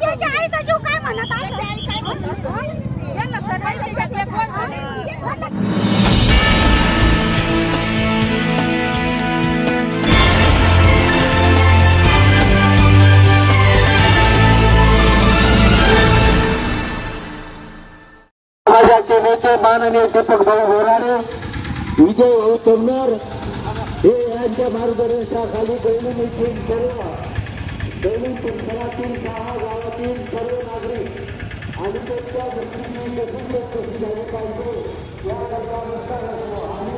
त्याच्या आईचा जीव काय म्हणत आहे? आई काय म्हणत असं? यांना सर्वांच्या एकवट झाले. समाजाचे नेते माननीय दीपक भाऊ बोराडे, विजय भाऊ तोमर हे यांच्या मार्गदर्शनाखाली दैनंदिन परिसरातील 6 गावातील सर्व नागरिक आणि त्यांच्या गोष्टींनी कशी कशी झाली पाहिजे याकरता विचार असतो आणि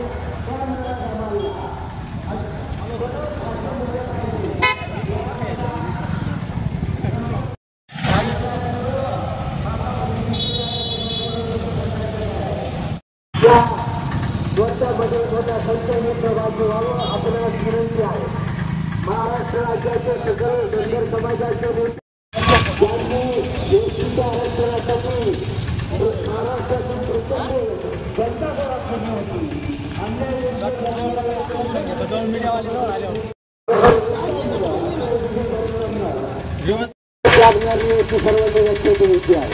वर्षामध्ये मोठ्या संख्येने सहभागी व्हावं आपल्याला विनंती आहे. महाराष्ट्र राज्याचे सकल धनगर समाजाचे नेते त्यांनी देशीच्या आरक्षणासाठी महाराष्ट्रातून प्रचंड जनता गोळा केली होती. सर्व लक्षात विनंती आहे.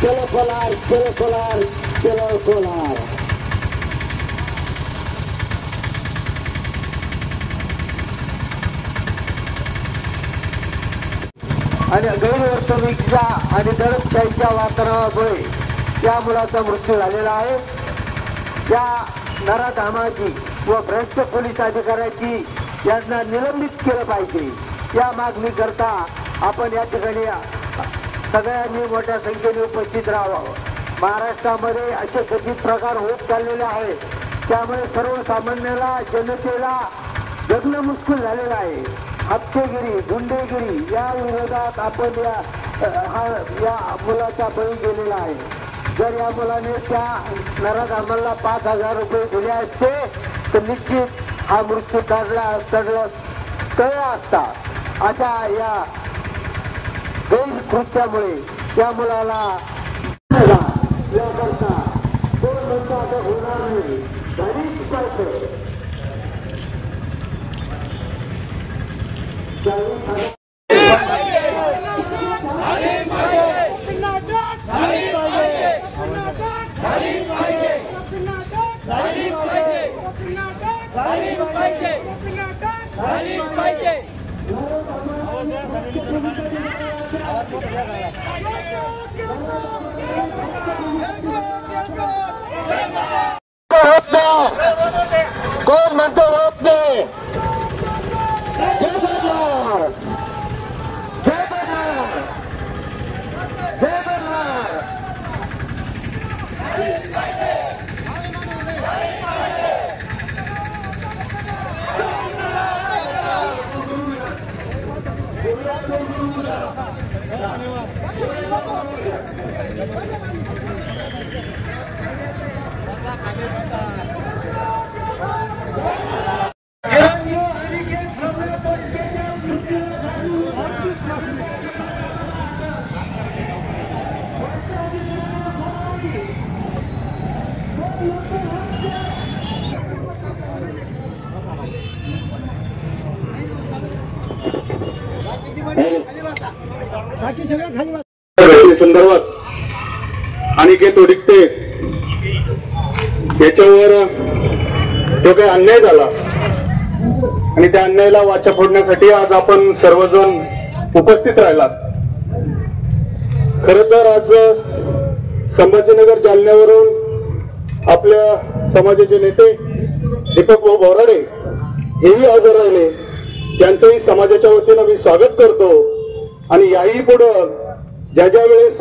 चलो कोलार, चलो कोलार, चलो कोलार. आणि गैरवर्तणुकीच्या आणि दडपशाहीच्या वातावरणामुळे त्या मुलाचा मृत्यू झालेला आहे. त्या नराधामाची व भ्रष्ट पोलीस अधिकाऱ्याची यांना निलंबित केलं पाहिजे. या मागणी करता आपण या ठिकाणी सगळ्यांनी मोठ्या संख्येने उपस्थित राहावं. महाराष्ट्रामध्ये असे कथित प्रकार होत चाललेले आहेत. त्यामुळे सर्वसामान्याला जनतेला जगणं मुश्किल झालेलं आहे. हत्येगिरी, गुंडेगिरी या विरोधात आपण या मुलाचा बळी गेलेला आहे. जर या मुलाने त्या नराधामाला 5,000 रुपये दिले असते तर निश्चित हा मृत्यू टळला असता. अशा या गैरकृत्यामुळे त्या मुलाला याकरता 2 मिनिटं आता होणार नाही. घरीच पाहिजे कोण म्हणतो होत नाही. संदर्भात अनिकेत ओडिकते याच्यावर जो काही अन्याय झाला आणि त्या अन्यायाला वाचा फोडण्यासाठी आज आपण सर्वजण उपस्थित राहिलात. खर तर आज संभाजीनगर जालन्यावरून आपल्या समाजाचे नेते दीपक भाऊ बोराडे हेही हजर राहिले. त्यांचंही समाजाच्या वतीनं मी स्वागत करतो. आणि याही पुढं ज्या ज्या वेळेस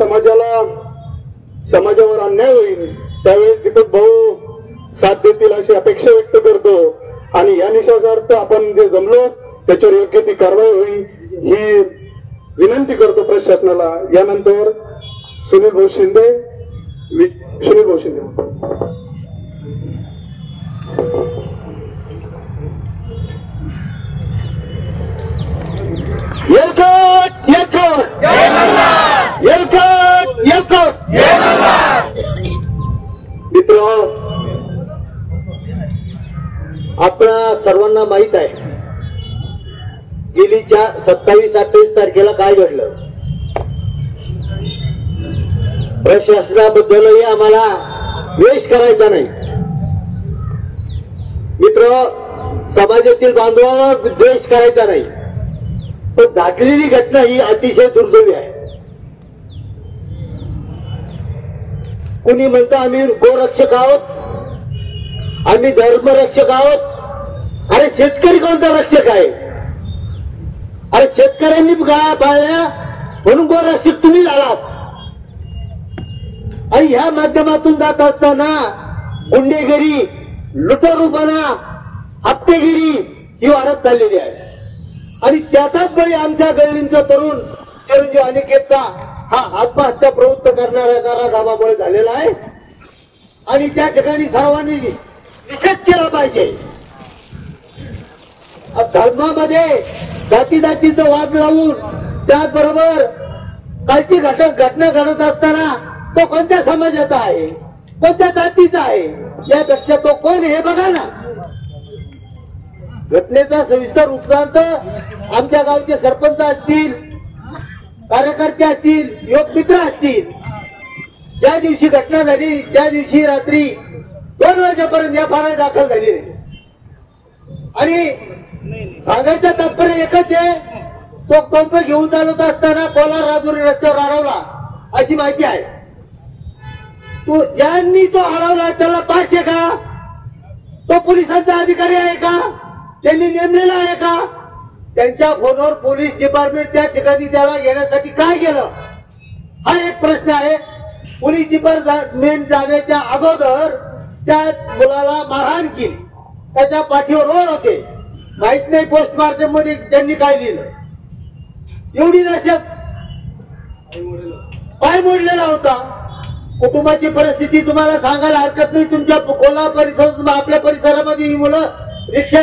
समाजावर अन्याय होईल त्यावेळेस दीपक भाऊ साथ देतील अशी अपेक्षा व्यक्त करतो. आणि या निश्वासार्थ आपण जे जमलो त्याच्यावर योग्य ती कारवाई होईल ही विनंती करतो प्रशासनाला. यानंतर सुनील भाऊ शिंदे. मित्र, आपल्या सर्वांना माहित आहे गेली 27-28 तारखेला काय घडलं. प्रशासनाबद्दलही आम्हाला द्वेष करायचा नाही. मित्र, समाजातील बांधवांवर द्वेष करायचा नाही, पण झालेली घटना ही अतिशय दुर्दैवी आहे. कुणी म्हणतं आम्ही गोरक्षक आहोत, आम्ही धर्मरक्षक आहोत. अरे शेतकरी कोणता रक्षक आहे? अरे शेतकऱ्यांनी गाया पाळल्या म्हणून गोरक्षक तुम्ही झालात. आणि ह्या माध्यमातून जात असताना गुंडेगिरी, लुटारूपणा, हप्तेगिरी ही वाढत चाललेली आहे. आणि त्याचाच बळी आमच्या गल्लींचा तरुण चिरंजीव अनिकेतचा हा आत्महत्या प्रवृत्त करणाऱ्या नराधामामुळे झालेला आहे. आणि त्या ठिकाणी सर्वांनी निषेध केला पाहिजे. धर्मामध्ये जाती जातीचं वाद लावून त्याचबरोबर कालची घटना घडत असताना तो कोणत्या समाजाचा आहे, कोणत्या जातीचा आहे, यापेक्षा तो कोण हे बघा ना. घटनेचा सविस्तर वृत्तांत आमच्या गावचे सरपंच असतील, कार्यकर्ते असतील, योग मित्र असतील. ज्या दिवशी घटना झाली त्या दिवशी रात्री 2 वाजेपर्यंत FIR दाखल झाली नाही. आणि सांगायचं तात्पर्य एकच आहे, तो पंप घेऊन चालत असताना कोलार राजुरी रस्त्यावर अडवला अशी माहिती आहे. तो ज्यांनी तो अडवला त्याला पास आहे का? तो पोलिसांचा अधिकारी आहे का? त्यांनी नेमलेला आहे का? त्यांच्या फोनवर पोलीस डिपार्टमेंट त्या ठिकाणी त्याला घेण्यासाठी काय केलं हा एक प्रश्न आहे. पोलीस डिपार्टमेंट जाण्याच्या अगोदर त्या मुलाला मारहाण केली, त्याच्या पाठीवर रोळ होते. माहित नाही पोस्टमार्टम मध्ये त्यांनी काय लिहिलं. एवढी दहशत, पाय मोडलेला होता. कुटुंबाची परिस्थिती तुम्हाला सांगायला हरकत नाही. तुमच्या कोल्हापूर परिसरात, आपल्या परिसरामध्ये ही मुलं रिक्षा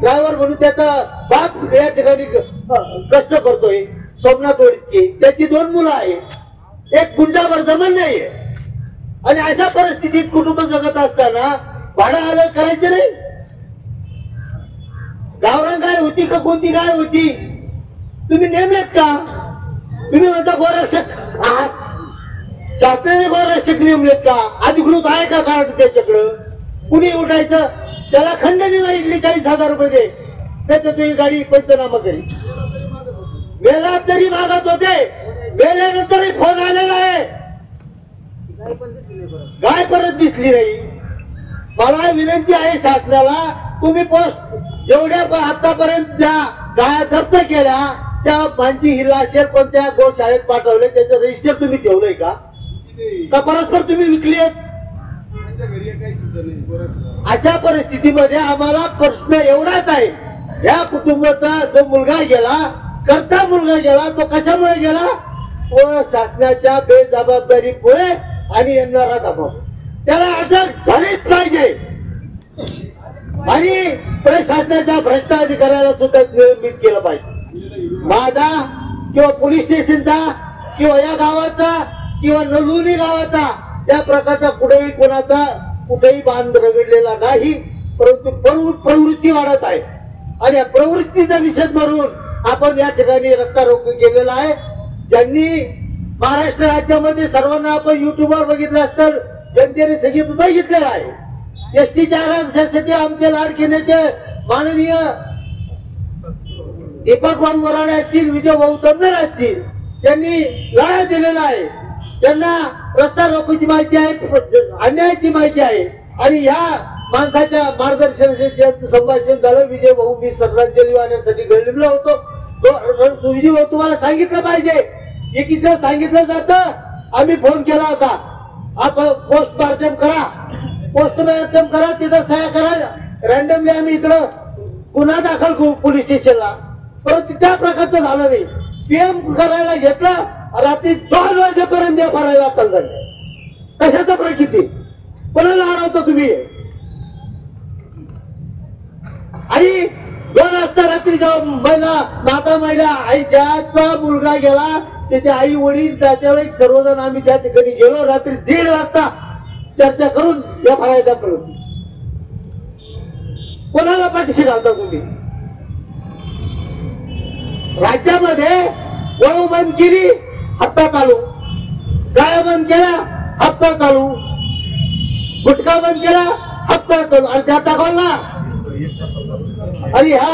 ड्रायव्हर म्हणून त्याचा बाप या ठिकाणी कष्ट करतोय. सोमनाथ ओळीतके त्याची 2 मुलं आहेत, एक गुंडावर जमन नाहीये. आणि अशा परिस्थितीत कुटुंब जगत असताना भाडं आलं करायचं नाही. गावरान गाय होती का कोणती गाय होती तुम्ही नेमलेत का? तुम्ही म्हणता गोरक्षक आहात, शासनाने गोरक्षक नेमलेत का? अधिकृत आहे का कार्ड त्याच्याकडं? कुणी उठायचं त्याला खंडणी मागितली 40,000 रुपये दे, नाही तर तुझी गाडी पंचनामा करी. मेला तरी मागत होते, मेल्यानंतरही फोन आलेला आहे, गाय परत दिसली नाही. मला विनंती आहे शासनाला, तुम्ही पोस्ट जेवढ्या आतापर्यंत ज्या गाया जप्त केल्या त्या माणची हिला असेल कोणत्या गोशाळेत पाठवले त्याचं रजिस्टर तुम्ही ठेवलंय का? परस्पर तुम्ही विकलेत? अशा परिस्थितीमध्ये आम्हाला प्रश्न एवढाच आहे, या कुटुंबाचा जो मुलगा गेला, करता मुलगा गेला, तो कशामुळे गेला? व शासनाच्या बेजबाबदारीमुळे आणि येणारा दबाव. त्याला अटक झालीच पाहिजे. आणि प्रशासनाच्या भ्रष्ट अधिकाऱ्याला सुद्धा निलंबित केलं पाहिजे. माझा किंवा पोलीस स्टेशनचा किंवा या गावाचा किंवा नलुनी गावाचा त्या प्रकारचा कुठेही कोणाचा कुठेही बांध रगडलेला नाही, परंतु प्रवृत्ती वाढत आहे. आणि या प्रवृत्तीचा निषेध म्हणून आपण या ठिकाणी रस्ता रोको केलेला आहे. ज्यांनी महाराष्ट्र राज्यामध्ये सर्वांना आपण युट्यूबवर बघितलं असतं, जनतेने सगळी बघितलेलं आहे. एसटीच्या आरक्षणासाठी आमचे लाडके नेते माननीय दीपक भाऊ वराडे असतील, विजय भाऊ तमनर असतील, त्यांनी लढा दिलेला आहे. त्यांना रस्ता रोकोची माहिती आहे, अन्यायाची माहिती आहे. आणि या माणसाच्या मार्गदर्शनाचे ज्यांचं संभाषण झालं, विजय भाऊ मी श्रद्धांजली वाहण्यासाठी गळलेलो होतो. विजय भाऊ तुम्हाला सांगितलं पाहिजे, एकीकडे सांगितलं जातं आम्ही फोन केला होता, आपण पोस्टमार्टम करा, पोस्टमार्टम करा, तिथं सह्या करा, रॅन्डमली आम्ही इकडं गुन्हा दाखल करू पोलीस स्टेशनला. परंतु त्या प्रकारचं झालं नाही. PM करायला घेतलं, रात्री 2 वाजेपर्यंत FIR दाखल झाले. कशाचा प्रकृती? कोणाला अडवता तुम्ही? आणि 2 वाजता रात्री माता महिला आई ज्याचा मुलगा गेला त्याचे आई वडील त्याच्यावेळी सर्वजण आम्ही त्या ठिकाणी गेलो. रात्री 1:30 वाजता चर्चा करून FIR दाखल होती. कोणाला पाठीशी घालता तुम्ही? राज्यामध्ये वळू बंद केली, हप्ता चालू. काय बंद केला, हप्ता चालू. गुटखा बंद केला, हप्ता चालू. आणि त्याचा बोलला. आणि ह्या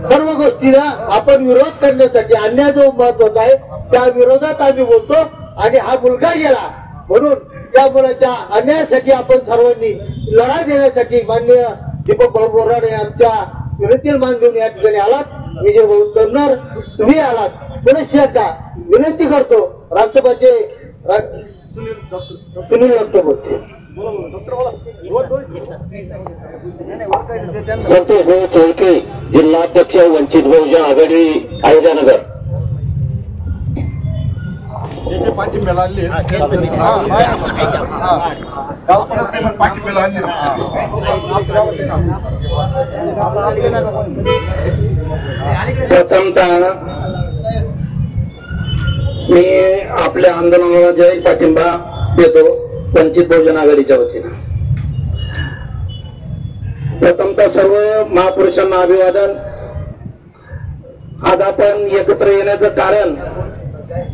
सर्व गोष्टीला आपण विरोध करण्यासाठी, अन्याय जो महत्वाचा आहे त्या विरोधात आम्ही बोलतो. आणि हा मुलगा गेला म्हणून त्या मुलाच्या अन्यायासाठी आपण सर्वांनी लढा देण्यासाठी माननीय दीपक भाऊ बोराडे यांच्या विनंतीला मान देऊन या ठिकाणी आलात. विजय भाऊ करणार तुम्ही आलात. पुनश्च एकदा विनंती करतो, राष्ट्रपती सुनील डॉक्टर बोलते. संतोष भाऊ चोळके, जिल्हाध्यक्ष वंचित बहुजन आघाडी अहिल्यानगर. पाठिंब्याला आणली प्रथमतः मी आपल्या आंदोलनाला जाहीर पाठिंबा देतो वंचित बहुजन आघाडीच्या वतीनं. प्रथमतः सर्व महापुरुषांना अभिवादन. आज आपण एकत्र येण्याचं कारण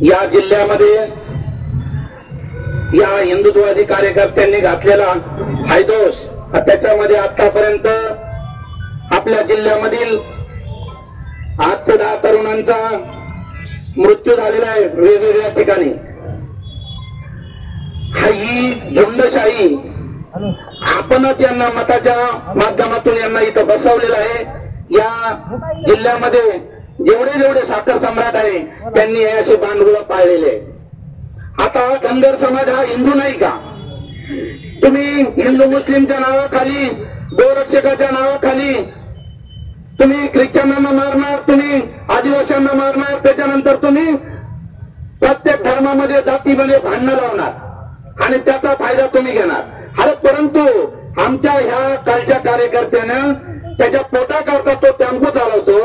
या जिल्ह्यामध्ये या हिंदुत्ववादी कार्यकर्त्यांनी घातलेला हायदोस, त्याच्यामध्ये आतापर्यंत आपल्या जिल्ह्यामधील 8 ते 10 तरुणांचा मृत्यू झालेला आहे वेगवेगळ्या ठिकाणी. ही झुंडशाही आपणच यांना मताच्या माध्यमातून यांना इथं बसवलेलं आहे. या जिल्ह्यामध्ये जेवढे जेवढे साखर सम्राट आहे त्यांनी हे असे बांधगुळं पाळलेले. आता धनगर समाज हा हिंदू नाही का? तुम्ही हिंदू मुस्लिमच्या नावाखाली, गोरक्षकाच्या नावाखाली तुम्ही ख्रिश्चनांना मारणार, तुम्ही आदिवासींना मारणार, त्याच्यानंतर तुम्ही प्रत्येक धर्मामध्ये जातीमध्ये भांडणं लावणार आणि त्याचा फायदा तुम्ही घेणार. अरे परंतु आमच्या ह्या कालच्या कार्यकर्त्यानं त्याच्या पोटाकरता तो टेम्पो चालवतो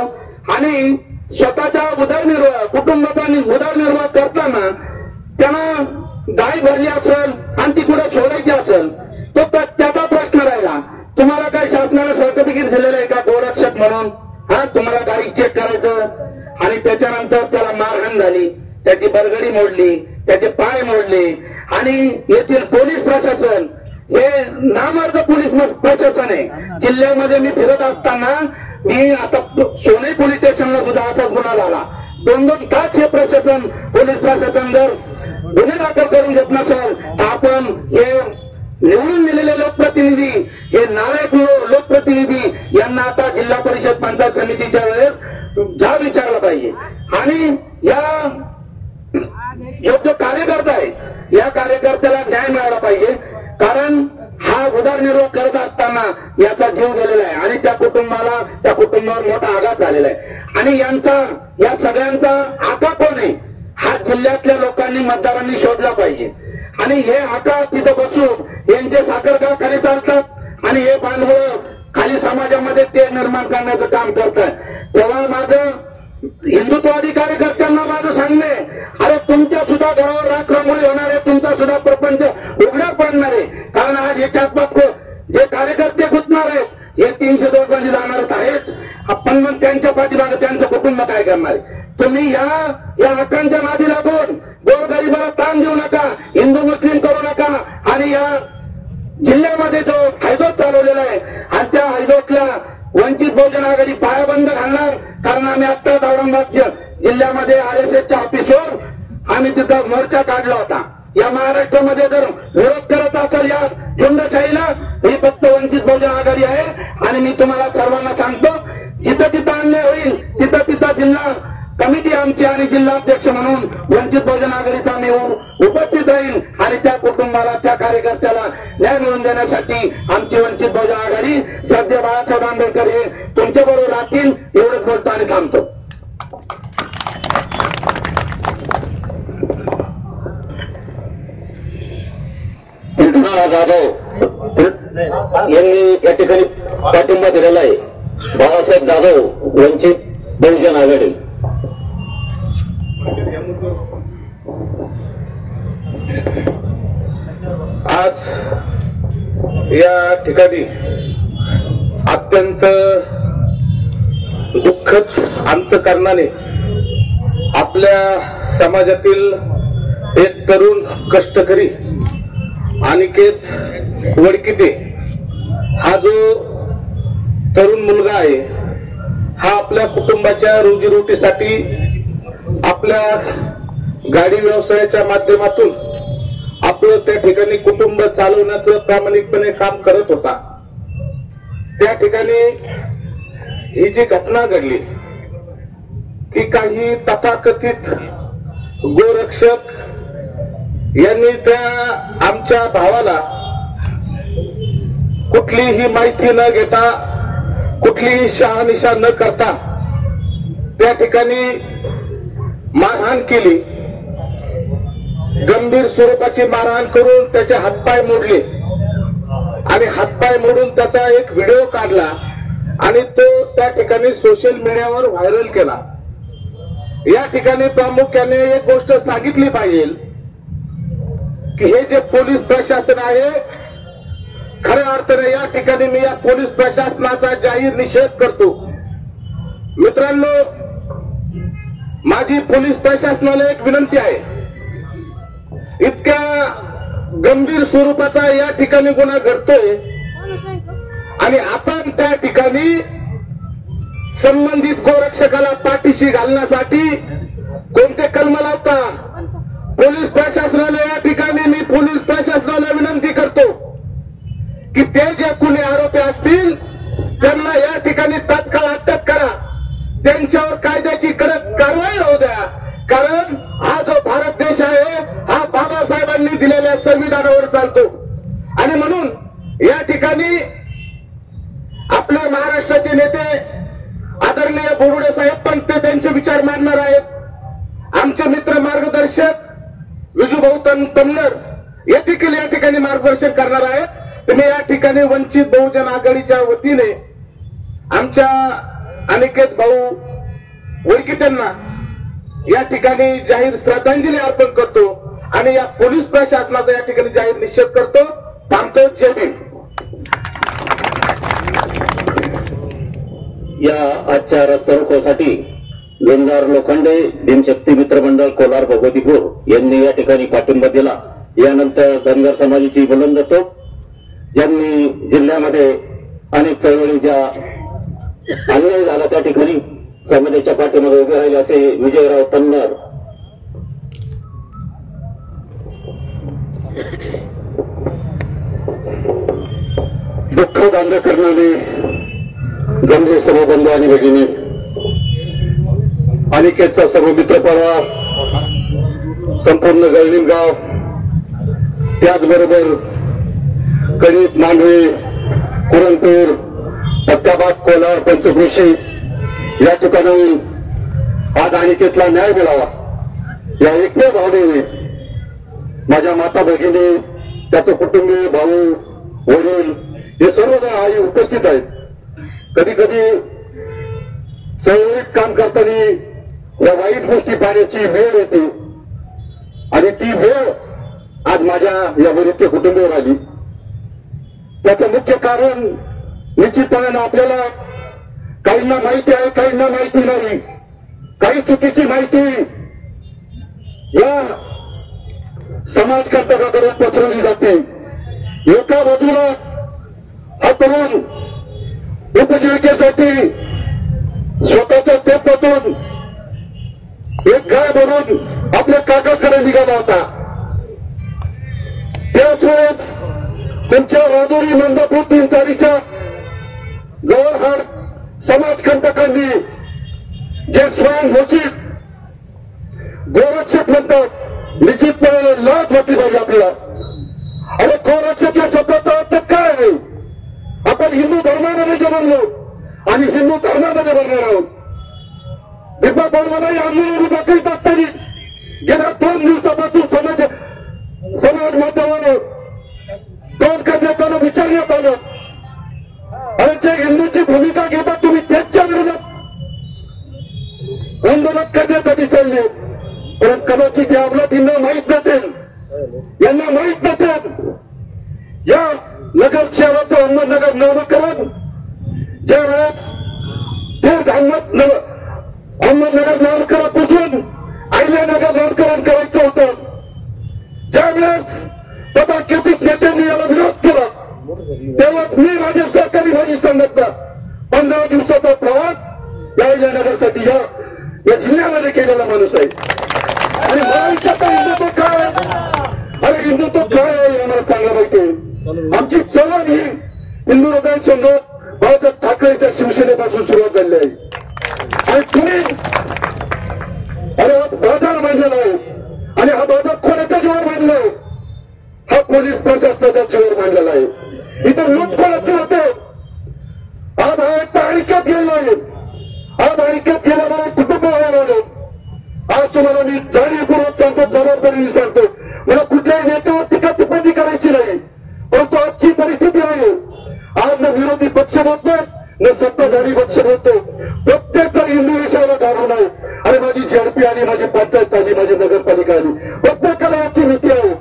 आणि स्वतःच्या उदरनिर्वाह, कुटुंबाचा उदरनिर्वाह करताना त्यांना गाय भरली असेल आणि ती कुठे सोडायची असेल तो त्याचा प्रश्न राहिला. तुम्हाला काय शासनाला सर्टिफिकेट दिलेलं आहे का गोरक्षक म्हणून? हा, तुम्हाला गाडी चेक करायचं आणि त्याच्यानंतर त्याला मारहाण झाली, त्याची बरगडी मोडली, त्याचे पाय मोडले आणि येथील पोलीस प्रशासन हे नामर्द पोलीस प्रशासन आहे. जिल्ह्यामध्ये मी फिरत असताना मी आता सोने पोलीस स्टेशनला सुद्धा असाच गुन्हा झाला. 2-2 तास हे प्रशासन, पोलीस प्रशासन जर गुन्हे दाखल करून घेत नसेल तर आपण हे निवडून दिलेले लोकप्रतिनिधी, हे नालायक लोकप्रतिनिधी यांना आता जिल्हा परिषद पंचायत समितीच्या वेळेस जा विचारला पाहिजे. आणि या जो कार्यकर्ता आहे या कार्यकर्त्याला न्याय मिळाला पाहिजे. कारण हा उदरनिर्वाह करत असताना याचा जीव गेलेला आहे आणि त्या कुटुंबावर मोठा आघात झालेला आहे. आणि या सगळ्यांचा आका कोण आहे हा जिल्ह्यातल्या लोकांनी, मतदारांनी शोधला पाहिजे. आणि हे आका तिथं बसून यांचे साखर कारखाने चालतात आणि हे भांडवल खाली समाजामध्ये ते निर्माण करण्याचं काम करतात. तेव्हा माझं हिंदुत्ववादी कार्यकर्त्यांना माझं सांगणे, अरे तुमच्या सुद्धा घरावर रात्रमुळे होणार आहे, तुमचा सुद्धा प्रपंच उघड्या पडणार आहे. कारण आज याच्यात जे कार्यकर्ते गुंतणार आहेत हे 300 लोकांनी जाणारच आहेच. आपण मग त्यांच्या पाठीमागे त्यांचं कुटुंब काय करणार आहे? तुम्ही या हक्कांच्या नादी लागून गोरगरिबाला ताण देऊ नका, हिंदू मुस्लिम करू नका. आणि या जिल्ह्यामध्ये जो हायदोस चालवलेला आहे आणि त्या हायदोसला वंचित बहुजन आघाडी पायाबंद घालणार. कारण आम्ही आत्ताच औरंगाबाद जिल्ह्यामध्ये RSSच्या ऑफिसवर आम्ही तिथं मोर्चा काढला होता. या महाराष्ट्रामध्ये जर विरोध करत असेल या झुंडशाहीला, ही फक्त वंचित बहुजन आघाडी आहे. आणि मी तुम्हाला सर्वांना सांगतो, जिथं जिथं अन्याय होईल तिथं जिल्हा कमिटी आमची आणि जिल्हाध्यक्ष म्हणून वंचित बहुजन आघाडीचा मी उपस्थित राहील आणि त्या कुटुंबाला, त्या कार्यकर्त्याला न्याय मिळवून देण्यासाठी आमची वंचित बहुजन आघाडी श्रद्धेय बाळासाहेब आंबेडकर हे तुमच्या बरोबर राहतील. एवढंच बोलतो आणि थांबतो. जाधव यांनी या ठिकाणी पाठिंबा दिलेला आहे. बाळासाहेब जाधव, वंचित बहुजन आघाडी. आज या ठिकाणी अत्यंत दुःखद अंतःकरणाने आपल्या समाजातील एक तरुण कष्टकरी अनिकेत वडकिते हा जो तरुण मुलगा आहे हा आपल्या कुटुंबाच्या रोजीरोटीसाठी आपल्या गाडी व्यवसायाच्या माध्यमातून आपलं त्या ठिकाणी कुटुंब चालवण्याचं प्रामाणिकपणे काम करत होता. त्या ठिकाणी ही जी घटना घडली की काही तथाकथित गोरक्षक यांनी त्या आमच्या भावाला कुठलीही माहिती न घेता कुठलीही शहानिशा न करता त्या ठिकाणी मारहाण केली. गंभीर स्वरूपाची मारहाण करून त्याचे हातपाय मोडले आणि हातपाय मोडून त्याचा एक व्हिडिओ काढला आणि तो त्या ठिकाणी सोशल मीडियावर व्हायरल केला. या ठिकाणी प्रामुख्याने एक गोष्ट सांगितली पाहिजे की हे जे पोलीस प्रशासन आहे खऱ्या अर्थाने या ठिकाणी मी या पोलीस प्रशासनाचा जाहीर निषेध करतो. मित्रांनो, माझी पोलीस प्रशासनाला एक विनंती आहे. इतक्या गंभीर स्वरूपाचा या ठिकाणी गुन्हा घडतोय आणि आपण त्या ठिकाणी संबंधित गोरक्षकाला पाठीशी घालण्यासाठी कोणते कलम लावता? पोलीस प्रशासनाला या ठिकाणी मी पोलीस प्रशासनाला विनंती करतो की ते जे कुणी आरोपी असतील त्यांना या ठिकाणी तात्काळ अटक करा, त्यांच्यावर कायद्याची कडक कारवाई होऊ द्या. कारण हा जो भारत देश आहे हा बाबासाहेबांनी दिलेल्या संविधानावर चालतो आणि म्हणून या ठिकाणी आपल्या महाराष्ट्राचे नेते आदरणीय बोरुडे साहेब पण ते त्यांचे विचार मांडणार आहेत. आमचे मित्र मार्गदर्शक विजूभाऊ तमनर हे देखील या ठिकाणी मार्गदर्शन करणार आहेत. तर मी या ठिकाणी वंचित बहुजन आघाडीच्या वतीने आमच्या अनिकेत भाऊ वडकितेंना या ठिकाणी जाहीर श्रद्धांजली अर्पण करतो आणि या पोलीस प्रशासनाचा या ठिकाणी जाहीर निषेध करतो. थांबतो. जय भीम. या आजच्या रस्ता रोकोसाठी जोंजार लोखंडे भीमशक्ती मित्र मंडळ कोलार भगवतीपूर यांनी या ठिकाणी पाठिंबा दिला. यानंतर धनगर समाजाची बुलंद तोफ ज्यांनी जिल्ह्यामध्ये अनेक चळवळी ज्या अन्याय झाला त्या ठिकाणी समाजाच्या पाठीमागे उभे राहिले असे विजयराव तन्नर, दुःख दांग करणारे गंभीर सर्व बंधू आणि भगिनी, अनिकेतचा सर्व मित्र परिवार, संपूर्ण गळणीम गाव, त्याचबरोबर कणित, मांडवे, कुरणपूर, पत्त्याबाद, कोलार, पंचकृषी या ठिकाणी आज अनिकेतला न्याय मिळावा या एकमेव भावनेने माझ्या माता भगिनी, त्याचं कुटुंबीय, भाऊ, वडील हे सर्वजण आई उपस्थित आहेत. कधी कधी चळवळीत काम करताना या वाईट गोष्टी पाहण्याची वेळ येते आणि ती वेळ आज माझ्या या वरिष्ठ कुटुंबावर आली. त्याचं मुख्य कारण निश्चितपणे आपल्याला काहींना माहिती आहे, काहींना माहिती नाही. काही चुकीची माहिती या समाजकर्त्याकडे पसरवली जाते. एका बाजूला हा तरुण उपजीविकेसाठी स्वतःच्या पेपरातून एक गाय बनवून आपल्या काकाकडे निघाला होता. त्याच वेळेस तुमच्या राजुरी नंदापूर 3-4च्या जवळहाड समाजकंटकांनी जे स्वयंघोषित गोरक्षक म्हणतात निश्चितपणे लाच वाटली पाहिजे आपल्याला. आणि गोरक्षक या शब्दाचा अर्थ काय आहे? आपण हिंदू धर्मामध्ये जन्मलो आणि हिंदू धर्मामध्ये बनणार आहोत. बिबा बोलवानाही आंदोलन उभा करीत असताना गेल्या 2 दिवसापासून समाज माध्यमावर 2 करण्यात विचारण्यात आलं आणि जे हिंदूची भूमिका घेतात तुम्ही त्यांच्या विरोधात आंदोलन करण्यासाठी चालले. पण कदाचित या अमलातींना माहीत नसेल, यांना माहीत नसेल या नगर शहराचं अहमदनगर नामकरण ज्या वेळेस ते अहमदनगर नामकरण पुसून अहिल्यानगर नामकरण करायचं होतं पोलीस संघटना 15 दिवसाचा प्रवास या विजयनगरसाठी या जिल्ह्यामध्ये केलेला माणूस आहे. आणि मला विचारता हिंदुत्व काय? अरे हिंदुत्व काय आहे आम्हाला चांगलं माहिती आहे. आमची चळवळ ही हिंदू हृदय संघ बाळासाहेब ठाकरेंच्या शिवसेनेपासून सुरुवात झाली आहे. आणि तुम्ही अरे हा बाजार बांधलेला आहे आणि हा बाजार कोणाच्या जीवावर बांधलाय? हा पोलीस प्रशासनाच्या जीवावर बांधलेला आहे. इथं लूट कोणाचे होते? आज हा एक तारिकेत गेलेला आहे. आज तारिकेत गेल्यामुळे कुटुंब व्हायला आले. आज तुम्हाला मी जाणीवपूर्वक सांगतो, जबाबदारीने सांगतो, मला कुठल्याही नेत्यावर टीका टिप्पणी करायची नाही. परंतु आजची परिस्थिती आहे. आज न विरोधी पक्ष बोलतो न सत्ताधारी पक्ष बोलतो. प्रत्येक हिंदू विषयाला घालून आहे. अरे माझी झडपी आली, माझी पंचायत आली, माझी नगरपालिका आली. प्रत्येकाला याची भीती आहे.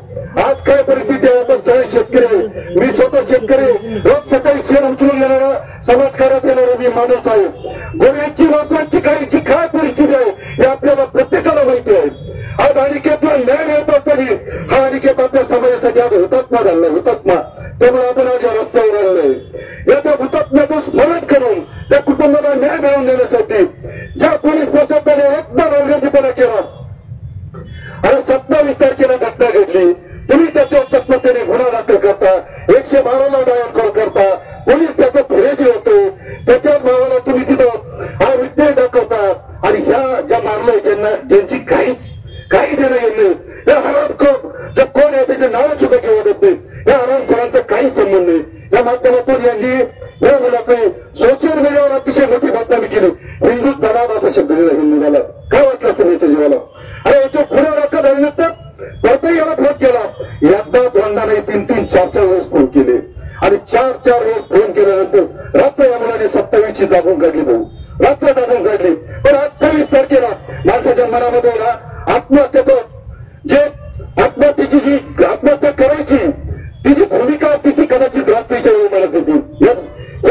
आज काय परिस्थिती आहे? आपण सगळे शेतकरी आहे. मी स्वतः शेतकरी, रोज सकाळी शेण उचलून येणारा, समाजकार्यात येणारा मी माणूस आहे. गोव्याची वाचवांची काहीची काय परिस्थिती आहे हे आपल्याला प्रत्येकाला माहिती आहे. आज अनिकेतला न्याय मिळत असताना हा अनिकेत आपल्या समाजासाठी आज हुतात्मा झालाय, हुतात्मा. त्यामुळे आपण आज या रस्त्यावर आलोय. या त्या हुतात्म्याचं स्मरण करून त्या कुटुंबाला न्याय मिळवून देण्यासाठी ज्या पोलीस प्रशासनाने एकदम अलगर्जीपणा केला, आणि 27 तारखेला घटना घडली, तुम्ही त्याच्यावर तत्परतेने गुन्हा दाखल करता, 112ला डायल कॉल करता, पोलीस त्याचं फिरेजी होतो, त्याच्याच भावाला तुम्ही तिथं हा विटनेस दाखवता. आणि ह्या ज्या मारलंय ज्यांची काही देणं घेणं, या हरामखोर जे कोण आहे त्याचे नाव सुद्धा घेऊ देत नाही. या हरामखोरांचा काही संबंध नाही. या माध्यमातून यांनी या मुलाचे सोशल मीडियावर अतिशय मोठी बातमी केली. हिंदू दलाल असा शब्द दिला. हिंदू दलाल काय वाटलं असतं याच्या जीवाला? अरे याच्या पुढे दाखल झाल्यानंतर परतही याला फोन केला. एकदा दोनदा नाही, 3-3, 4-4 वेळेस फोन केले. आणि 4-4 वेळेस फोन केल्यानंतर रात्र या मुलाने 27ची जागून काढली. भाऊ रात्र जागून काढली. पण 28 तारखेला माणसाच्या मनामध्ये आत्महत्येचं जे आत्महत्येची जी आत्महत्या करायची ती जी भूमिका असते ती कदाचित रात्रीच्या वेळी म्हणत होती. या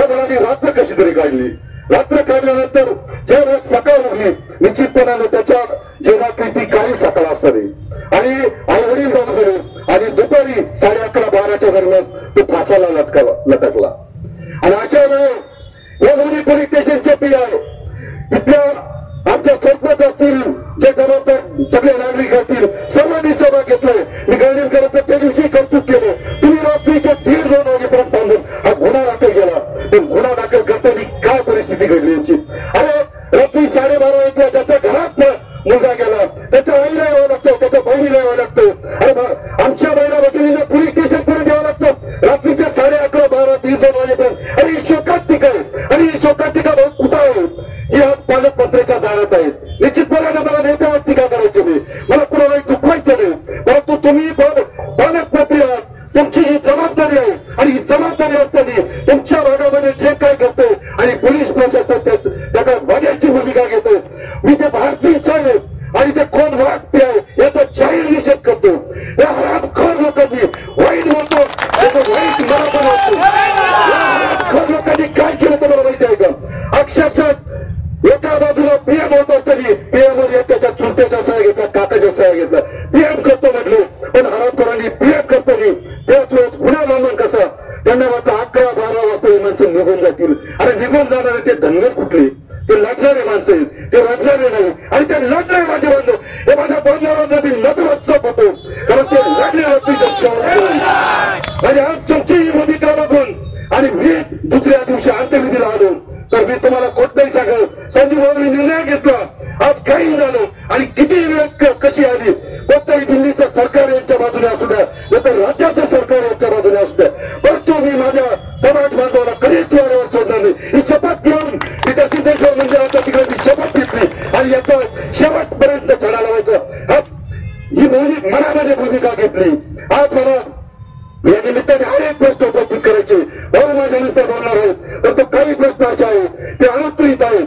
मुलाने रात्र कशी तरी काढली. रात्र काढल्यानंतर ज्यावेळेस सकाळ उठली, निश्चितपणाने त्याच्या जीवनातली ती काही सकाळ असणारी. आणि आई वडील जाऊन गेले आणि दुपारी 11:30-12च्या दरम्यान तो फासाला लटकला. आणि अशा वेळी या दोन्ही पोलीस स्टेशनचे PI इथल्या आमच्या सरपंच असतील, जे जबाबदार सगळे नागरिक असतील, सर्वांनी सहभाग घेतलाय. मी गांधीनगरचं त्या दिवशी कौतुक केलं. तुम्ही रात्रीच्या 1:30-2 वाजेपर्यंत थांबून हा गुन्हा दाखल केला. पण गुन्हा दाखल करताना काय परिस्थिती घडली यांची? अरे रात्री 12:30 ज्याच्या घरात मुलगा गेला, त्याच्या आईला यावं लागतं, त्याच्या बहिणीला यावं लागतं. अरे आमच्या बहिणा बहिणीला पोलीस स्टेशन पर्यंत यावं लागतं रात्रीच्या 11:30, 12, 1:30-2 वाजेपर्यंत. अरे ही शोकांतिका आहे. आणि ही शोकांतिका कुठं आहे? ही आज पालकमंत्र्याच्या दारात आहेत. निश्चितपणाने मला नेत्यावर टीका करायची नाही, मला कुणालाही दुखवायचं नाही. परंतु तुम्ही पालकमंत्री आहात, तुमची ही जबाबदारी आहे. आणि ही जबाबदारी असताना तुमच्या भागामध्ये जे काय करतोय आणि पोलीस प्रशासन त्याला बघायची भूमिका घेतोय. मी ते भारतीय साहेब आणि ते कोण वागते आहे याचा जाहीर निषेध करतो. या हरामखोर लोकांनी वाईट बोलतो, त्याचं वाईट मला पण वाटतो. हरामखोर लोकांनी काय केलं तर मला माहिती आहे का? अक्षरशः एका बाजूला PM होत असताना PM वर त्याच्या चुलत्याचा सहाय्य घेतला, काकाच्या सहाय्य घेतला. PM करतो म्हटले, पण हरामखोरांनी PM करतो नाही. त्याच वेळेस गुन्हा नोंदवून कसा त्यांना वाटतं 11-12 वाजता हे माणसं निघून जातील. अरे निघून जाणारे ते धनगर कुठले? ते लढणारे माणसं आहेत, ते रडणारे नाही. आणि ते लढणारे माझे बांधव, हे माझ्या बांधवांना मी नतमस्तक होतो, कारण ते लढले आणि आज तुमची ही भूमिका बघून आणि मी दुसऱ्या दिवशी अंत्यविधीला आलो तर मी तुम्हाला कोणताही सांगत संजीव भाऊंनी निर्णय घेतला. आज काही झालं आणि किती वेळ कशी आली, कोणतंही दिल्लीचं सरकार यांच्या बाजूने असू द्या, तर राज्याचं सरकार यांच्या बाजूने असू द्या, परंतु मी माझ्या समाज बांधवाला कधीच वाऱ्यावर सोडणार नाही. ही शपथ घेऊन मी त्या सिद्धेश्वर मंदिराच्या तिकडे मी शपथ घेतली आणि याचा शेवटपर्यंत चढा लावायचा ही मनामध्ये भूमिका घेतली. आज मला या निमित्ताने अनेक प्रश्न उपस्थित करायचे. भाऊ माझ्यानंतर बोलणार आहेत, परंतु काही प्रश्न असे आहेत ते अनुत्तरित आहेत.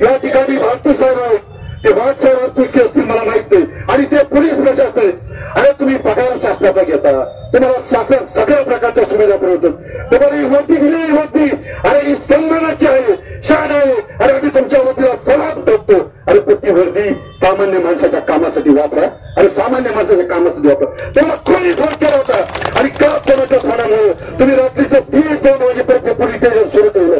या ठिकाणी भारती साहेब आहेत, ते वाघसाहेब असतील असतील मला माहित नाही. आणि ते पोलीस प्रशासन आहेत. अरे तुम्ही पगार शासनाचा घेता, तुम्हाला शासन सगळ्या प्रकारच्या सुविधा पुरवतात, तुम्हाला ही वरती दिली वरती. अरे ही सन्मानाची आहे, शान आहे. अरे आम्ही तुमच्या वतीला सलाम करतो. अरे प्रति वर्दी सामान्य माणसाच्या कामासाठी वापरा. अरे सामान्य माणसाच्या कामासाठी वापरा. तुम्हाला कोणी फोन केला होता आणि का कोणाच्या फोनामुळे तुम्ही रात्रीचं 1:30-2 वाजेपर्यंत पोलीस स्टेशन सुरू ठेवलं?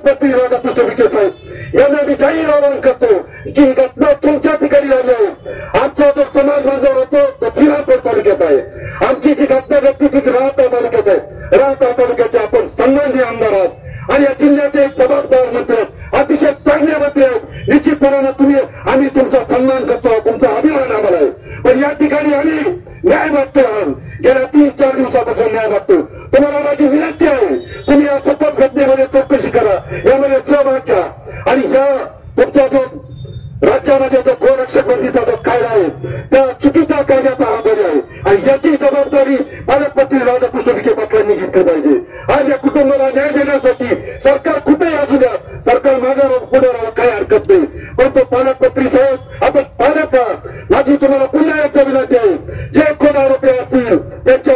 पालकमंत्री राधाकृष्ण विखे साहेब यांना मी जाहीर आवाहन करतो की ही घटना तुमच्या ठिकाणी झाली आहे. आमचा जो समाज बांधव होतो तो फिरापूर तालुक्यात आहे. आमची जी घटना घडली ती राहता तालुक्यात आहे. राहता तालुक्याचे आपण सन्माननीय आमदार आहात आणि या जिल्ह्याचे एक जबाबदार मंत्री आहेत, अतिशय चांगले मंत्री आहेत. निश्चितपणाने आम्ही तुमचा सन्मान करतो, तुमचा अभिमान आम्हाला आहे. पण या ठिकाणी आम्ही न्याय मागतो आहोत. गेल्या 3-4 दिवसापासून न्याय मागतो. तुम्हाला माझी विनंती आहे, तुम्ही या सतत घटनेमध्ये चौकशी करा, यामध्ये सहभाग घ्या आणि ह्या तुमचा जो राज्यामध्ये जो गोरक्षक बंदीचा जो कायदा आहे त्या चुकीच्या कायद्याचा हा बळी आहे आणि याची जबाबदारी पालकमंत्री राधाकृष्ण विखे पाटलांनी घेतली पाहिजे. आज या कुटुंबाला न्याय देण्यासाठी सरकार कुठेही असू द्या, सरकार मागे पुढे राहावं काही हरकत नाही. परंतु पालकमंत्री साहेब आपण पालक आहात, माझी तुम्हाला पुन्हा एकदा विनंती आहे, जे कोण आरोपी असतील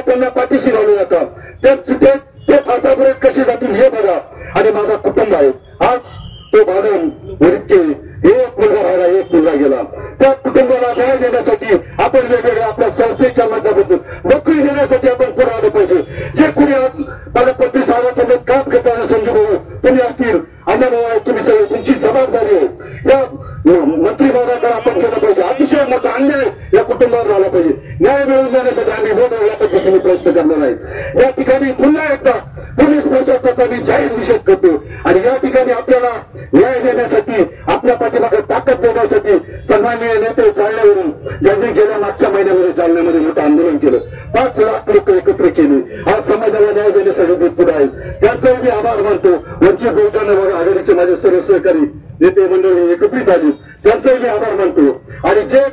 त्यांना पाठीशी घालू नका. ते फासापर्यंत कसे जातील हे बघा आणि माझा कुटुंब आहे. आज तो भागन वरिष्ठ एक मुलगा राहिला, एक मुलगा गेला. त्या कुटुंबाला न्याय देण्यासाठी आपण वेगवेगळ्या आपल्या संस्थेच्या माध्यमातून नोकरी देण्यासाठी आपण पुढे आलं पाहिजे. जे कुणी आज पालकमंत्री साहेबांसोबत काम करताना संजू भाऊ तुम्ही असतील, अण्णाभाऊ आहे, तुम्ही सगळे तुमची जबाबदारी आहे. या मंत्रिमंडळाकडे आपण केलं पाहिजे. अतिशय मोठा अन्याय या कुटुंबावर झाला पाहिजे. न्याय मिळवून देण्यासाठी आम्ही वेगवेगळ्या पद्धतीने प्रयत्न करणार आहे. या ठिकाणी पुन्हा एकदा पोलीस प्रशासनाचा मी जाहीर निषेध करतो आणि या ठिकाणी आपल्याला न्याय देण्यासाठी आपल्या पाठीमागे ताकद देण्यासाठी सन्माननीय नेते जालन्यावरून ज्यांनी गेल्या मागच्या महिन्यामध्ये जालन्यामध्ये मोठं आंदोलन केलं, 5 लाख लोक एकत्र केले. आज समाजाला न्याय देण्यासाठी ते पुढे आहेत, त्यांचाही मी आभार मानतो. वंचित बहुजन आघाडीचे माझे सर्व सहकारी नेते मंडळी एकत्रित आली, त्यांचाही मी आभार मानतो. आणि जे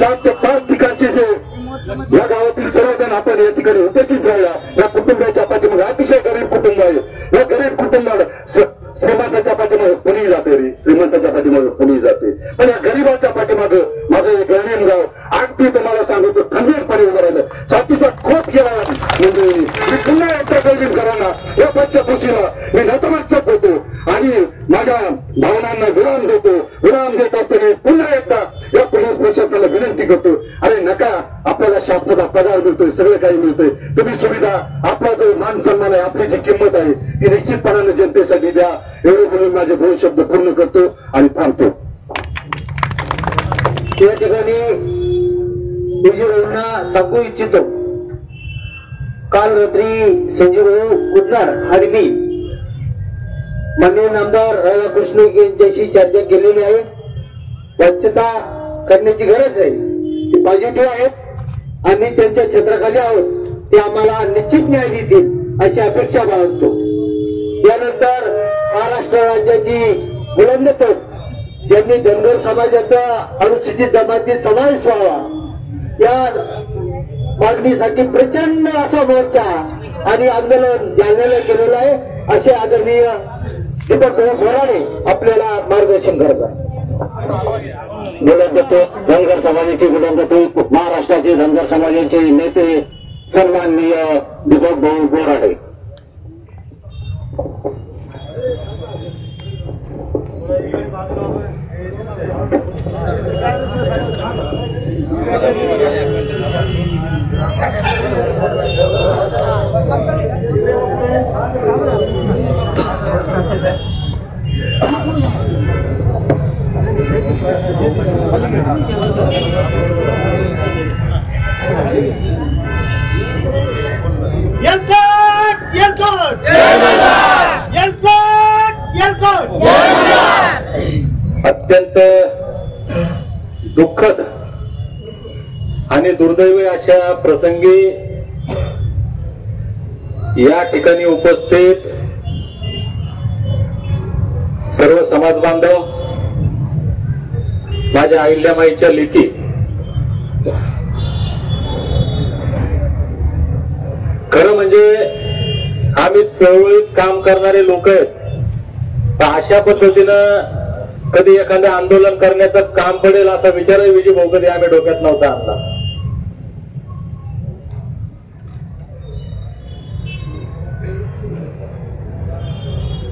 4 ते 5 ठिकाणचे जे या गावातील सर्वजण आपण या ठिकाणी उपस्थित राहिला, या कुटुंबाच्या पाठीमागे अतिशय गरीब कुटुंब आहे. या गरीब कुटुंबाला श्रीमंताच्या पाठीमागे कुणीही जाते रे, श्रीमंताच्या पाठीमागे कुणीही जाते, पण या गरीबाच्या पाठीमागे माझं हे गणेन गाव अगदी तुम्हाला सांगतो खंबीरपणे उभं राहिलं. छातीचा खोप केला म्हणजे मी पुन्हा एकदा गणेनकरांना या पंचकृषीला मी नतमस्तक होतो आणि माझ्या भावनांना विराम देतो. विराम देत असताना पुन्हा एकदा या पोलीस प्रशासनाला विनंती करतो, अरे नका, आपल्याला शासनाचा पगार मिळतोय, सगळं काही मिळतंय, तुम्ही सुविधा, आपला जो मान सन्मान आहे, आपली जी किंमत आहे ती निश्चितपणाने जनतेसाठी द्या. एवढे बोलून माझे 2 शब्द पूर्ण करतो आणि थांबतो. या ठिकाणी संजीवभाऊंना सांगू इच्छितो, काल रात्री संजीवभाऊ कुडणार हडबी माननीय आमदार राधाकृष्ण यांच्याशी चर्चा केलेली आहे. स्वच्छता करण्याची गरज आहे, ते पॉझिटिव्ह आहेत, आम्ही त्यांच्या क्षेत्राखाली आहोत, ते आम्हाला निश्चित न्याय देतील अशी अपेक्षा बाळगतो. यानंतर महाराष्ट्र राज्याची बुलंद तोफ ज्यांनी धनगर समाजाचा अनुसूचित जमाती समावेश व्हावा या मागणीसाठी प्रचंड असा मोर्चा आणि आंदोलन जालन्याला केलेलं आहे, असे आदरणीय दीपक बोराडे आपल्याला मार्गदर्शन करतात. बुलंद तोफ धनगर समाजाची बुलंद तोफ महाराष्ट्राचे धनगर समाजाचे नेते सन्माननीय दीपक भाऊ बोराडे. अत्यंत दुःखद आणि दुर्दैवी अशा प्रसंगी या ठिकाणी उपस्थित सर्व समाज बांधव, माझ्या अहिल्यामाईच्या लेकी, खरं म्हणजे आम्ही चळवळीत काम करणारे लोक आहेत, तर अशा पद्धतीनं कधी एखादं आंदोलन करण्याचं काम पडेल असा विचारही विजय भाऊ कधी आम्ही डोक्यात नव्हता आणला.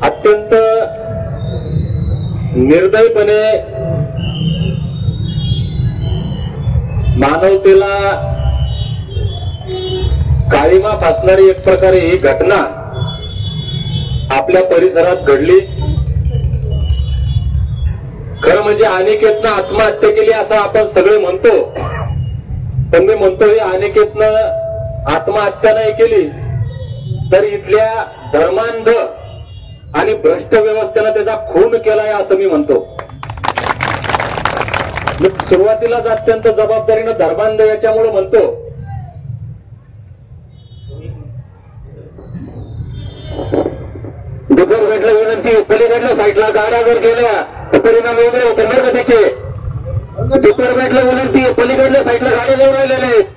अत्यंत निर्दयपणे मानवतेला काळीमा फासणारी एक प्रकारे ही घटना आपल्या परिसरात घडली. खरं म्हणजे अनिकेतनं आत्महत्या केली असं आपण सगळे म्हणतो, पण मी म्हणतो हे अनिकेतनं आत्महत्या नाही केली तर इथल्या धर्मांध आणि भ्रष्ट व्यवस्थेनं त्याचा खून केलाय असं मी म्हणतो. मी सुरुवातीलाच अत्यंत जबाबदारीनं धर्मांध याच्यामुळे म्हणतो. डिपार्टमेंटला विनंती, पलीकडल्या साईडला गाड्या जर गेल्या तर परिणाम वेगळे होते ना का त्याचे. डिपार्टमेंटला विनंती, पलीकडल्या साईडला गाड्या जाऊन राहिलेल्या आहेत.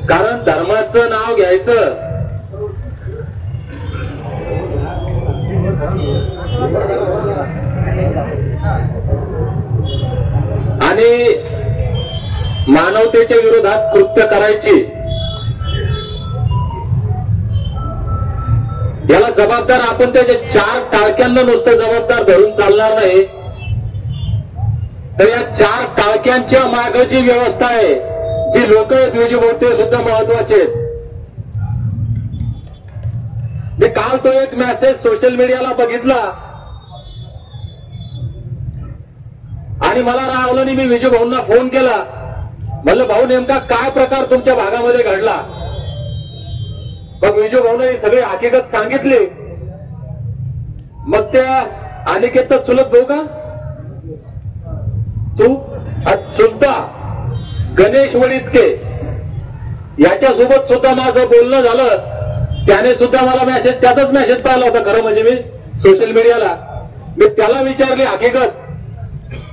कारण धर्माचं नाव घ्यायचं आणि मानवतेच्या विरोधात कृत्य करायची, याला जबाबदार आपण त्याच्या 4 टाळक्यांना नुसतं जबाबदार धरून चालणार नाही, तर या 4 टाळक्यांच्या मागे जी व्यवस्था आहे, जी लोक आहेत विजूभाऊ, ते सुद्धा महत्वाचे आहेत. मी काल तो एक मेसेज सोशल मीडियाला बघितला आणि मला रावलं नाही. मी विजूभाऊंना फोन केला, म्हणलं भाऊ नेमका काय प्रकार तुमच्या भागामध्ये घडला. मग विजूभाऊने ही सगळी हकीकत सांगितली. मग त्या अनिकेत चुलत भाऊ का तू चुलता गणेश वडितके याच्यासोबत सुद्धा माझं बोलणं झालं. त्याने सुद्धा मला मेसेज, त्याचाच मेसेज पाहिला होता खरं म्हणजे मी सोशल मीडियाला. मी त्याला विचारली हकीकत,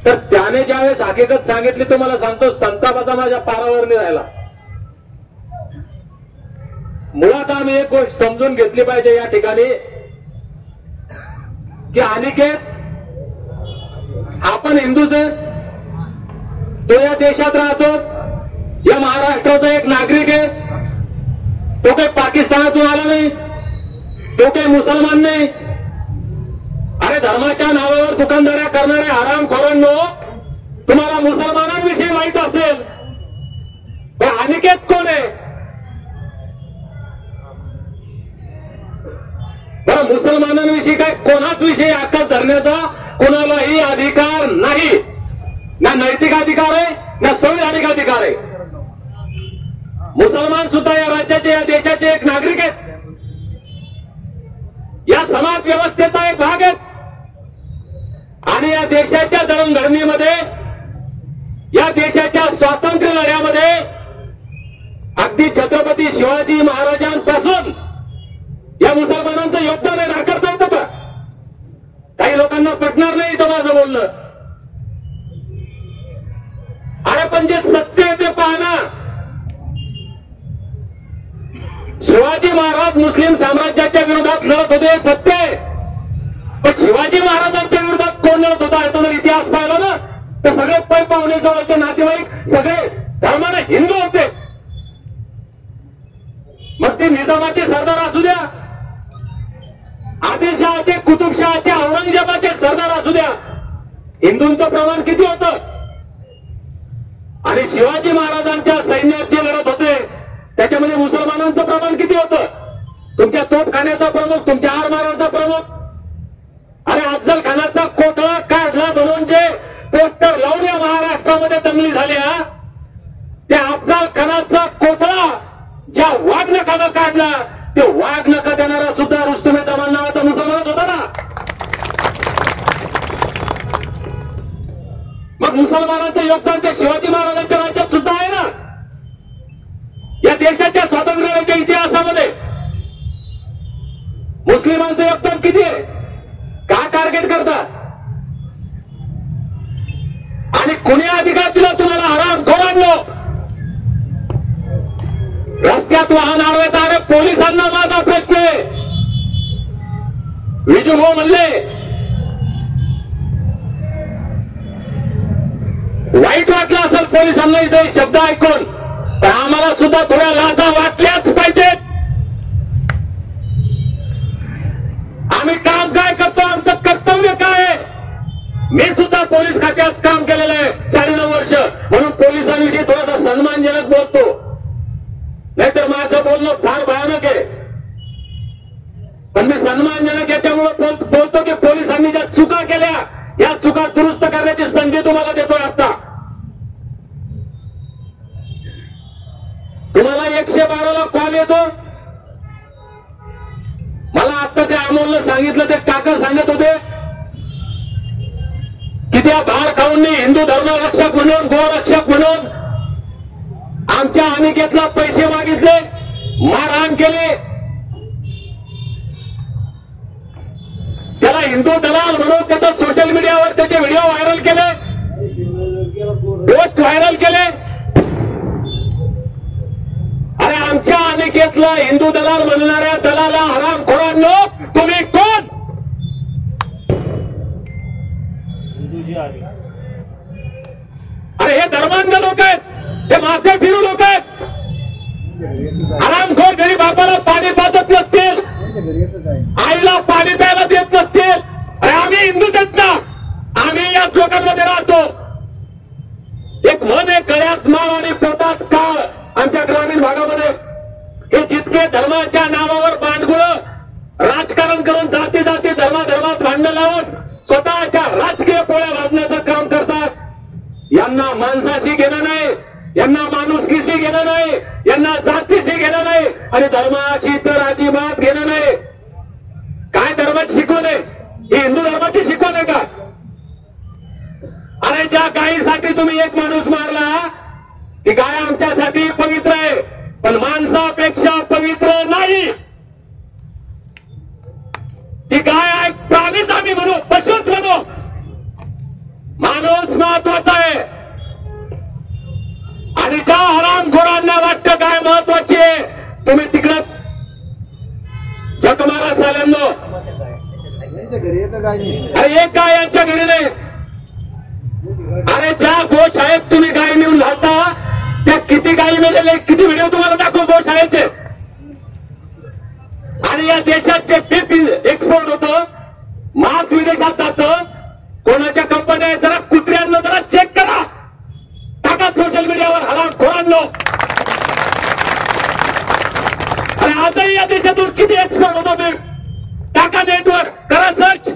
तर त्याने ज्यावेळेस हकीकत सांगितली तर मला सांगतो संतापाचा माझ्या पारावर नाही राहिला. मुळात आम्ही एक गोष्ट समजून घेतली पाहिजे या ठिकाणी की अनिकेत आपण हिंदूच आहे, तो या देशात राहतो, या महाराष्ट्राचा एक नागरिक आहे. तो काही पाकिस्तानातून आला नाही, तो काही मुसलमान नाही. अरे धर्माच्या नावावर दुकानदाऱ्या करणाऱ्या हरामखोरांनो, तुम्हाला मुसलमानांविषयी माहित असेल, पण अनिकेत कोण आहे बरं? मुसलमानांविषयी काय कोणाच विषयी अक्कल धरण्याचा कोणालाही अधिकार नाही, ना नैतिक अधिकार आहे ना संवैधानिक अधिकार आहे. मुसलमान सुद्धा या राज्याचे, या देशाचे एक नागरिक आहेत, या समाज व्यवस्थेचा एक भाग आहेत आणि या देशाच्या जडणघडणीमध्ये, या देशाच्या स्वातंत्र्य लढ्यामध्ये अगदी छत्रपती शिवाजी महाराजांपासून या मुसलमानांचं योगदान आहे. नाकारता येतं का? काही लोकांना पटणार नाही तर माझं बोलणं. अरे पण जे सत्य आहे ते पाहना. शिवाजी महाराज मुस्लिम साम्राज्याच्या विरोधात लढत होते, सत्य आहे. पण शिवाजी महाराजांच्या विरोधात कोण लढत होता याचा जर इतिहास पाहिला ना, तर सगळे पै पाहुणे जवळचे नातेवाईक सगळे धर्माने हिंदू होते. मग ते निजामाचे सरदार असू द्या, आदिलशहाचे, कुतुबशहाचे, औरंगजेबाचे सरदार असू द्या, हिंदूंचं प्रमाण किती होतं? आणि शिवाजी महाराजांच्या सैन्यात जे लढत होते त्याच्यामध्ये मुसलमानांचं प्रमाण किती होतं? तुमच्या तोफखान्याचा प्रमुख, तुमच्या आरमाराचा प्रमुख. अरे अफजल खानाचा कोथळा काढला म्हणून जे पोस्टर लावून या महाराष्ट्रामध्ये दंगली झाल्या, त्या अफजल खानाचा कोथळा ज्या वाघनखानं काढला, ते वाघनखा देणारा सुद्धा रुस्तुम जमान नावाचा मुसलमानच होता ना. मग मुसलमानांचं योगदान ते शिवाजी महाराजांच्या राज्यात सुद्धा आहे ना. या देशाच्या स्वातंत्र्याच्या इतिहासामध्ये मुस्लिमांचं योगदान किती आहे? का टार्गेट करतात? आणि कुणी अधिकार दिला तुम्हाला हरामखोरांनो रस्त्यात वाहन अडवायचा? अरे पोलिसांना माझा प्रश्न आहे. विजूभाऊ म्हणले वाईट वाटलं असेल पोलिसांना इथे शब्द ऐकून, पण आम्हाला सुद्धा थोड्या लाजा वाटल्याच पाहिजेत. आम्ही काम काय करतो, आमचं कर्तव्य काय आहे? मी सुद्धा पोलीस खात्यात काम केलेलं आहे 9.5 वर्ष, म्हणून पोलिसांविषयी थोडासा सन्मानजनक बोलतो. नाहीतर माझं सन्मानजनक याच्यामुळे बोलतो की पोलिसांनी ज्या चुका केल्या या चुका दुरुस्त करण्याची संधी तुम्हाला देतोय. आता तुम्हाला 112ला कॉल येतो. मला आता ते अमोलनं सांगितलं, ते काका सांगत होते की त्या भाड खाऊंनी हिंदू धर्मरक्षक म्हणून गोरक्षक म्हणून आमच्या अनिकेतला पैसे मागितले, मारहाण केले, त्याला हिंदू दलाल म्हणून त्याचा सोशल मीडियावर त्याचे व्हिडिओ व्हायरल केले, पोस्ट व्हायरल केले. अरे आमच्या अनिकेतला हिंदू दलाल म्हणणाऱ्या दलाला हरामखोरांनो तुम्ही कोण? अरे हे धर्मांध लोक आहेत, हे माथे फिरू लोक आहेत. हरामखोर गरीब बापाला पाणी पाजत नसतील, आईला पाणी प्यायला देत नसतील. अरे आम्ही हिंदूच आहेत ना, आम्ही याच लोकांमध्ये राहतो. एक म्हण आहे, गळ्यात माळ आणि पोटात काळ. आमच्या ग्रामीण भागामध्ये हे जितके धर्माच्या नावावर बांडगुळ राजकारण करून जाती जाती धर्मात भांडण लावून स्वतःच्या राजकीय पोळ्या वाजण्याचं काम करतात, यांना माणसाशी घेणं नाही, यांना माणुसकीशी घेणं नाही, यांना जातीशी घेणं नाही आणि धर्माची तर अजिबात घेणं नाही. काय धर्माची शिकवण आहे? ही हिंदू धर्माची शिकवण आहे का? अरे ज्या गायीसाठी तुम्ही एक माणूस मारला, ती गाय आमच्यासाठी पवित्र आहे, पण माणसापेक्षा पवित्र नाही. ती गाय एक प्राणीच आम्ही म्हणू, पशुच म्हणू, माणूस महत्वाचा आहे. आणि ज्या हरामखोरांना वाटतं काय महत्वाची आहे, तुम्ही तिकडं जगमारा साल्यांनो. अरे एक गाय यांच्या घरी नाही. अरे ज्या गोशाळेत तुम्ही गाय नेऊन घालता त्या किती गायी मेलेले, किती व्हिडिओ तुम्हाला दाखवू गोशाळेचे. आणि या देशाचे बीफ एक्सपोर्ट होतं, मांस विदेशात जातं. कोणाच्या कंपन्या जरा कुत्र्यांना जरा चेक करा, टाका सोशल मीडियावर हरामखोरांनो. आणि आजही या देशातून किती एक्सपोर्ट होतो बीफ, टाका नेटवर, करा सर्च.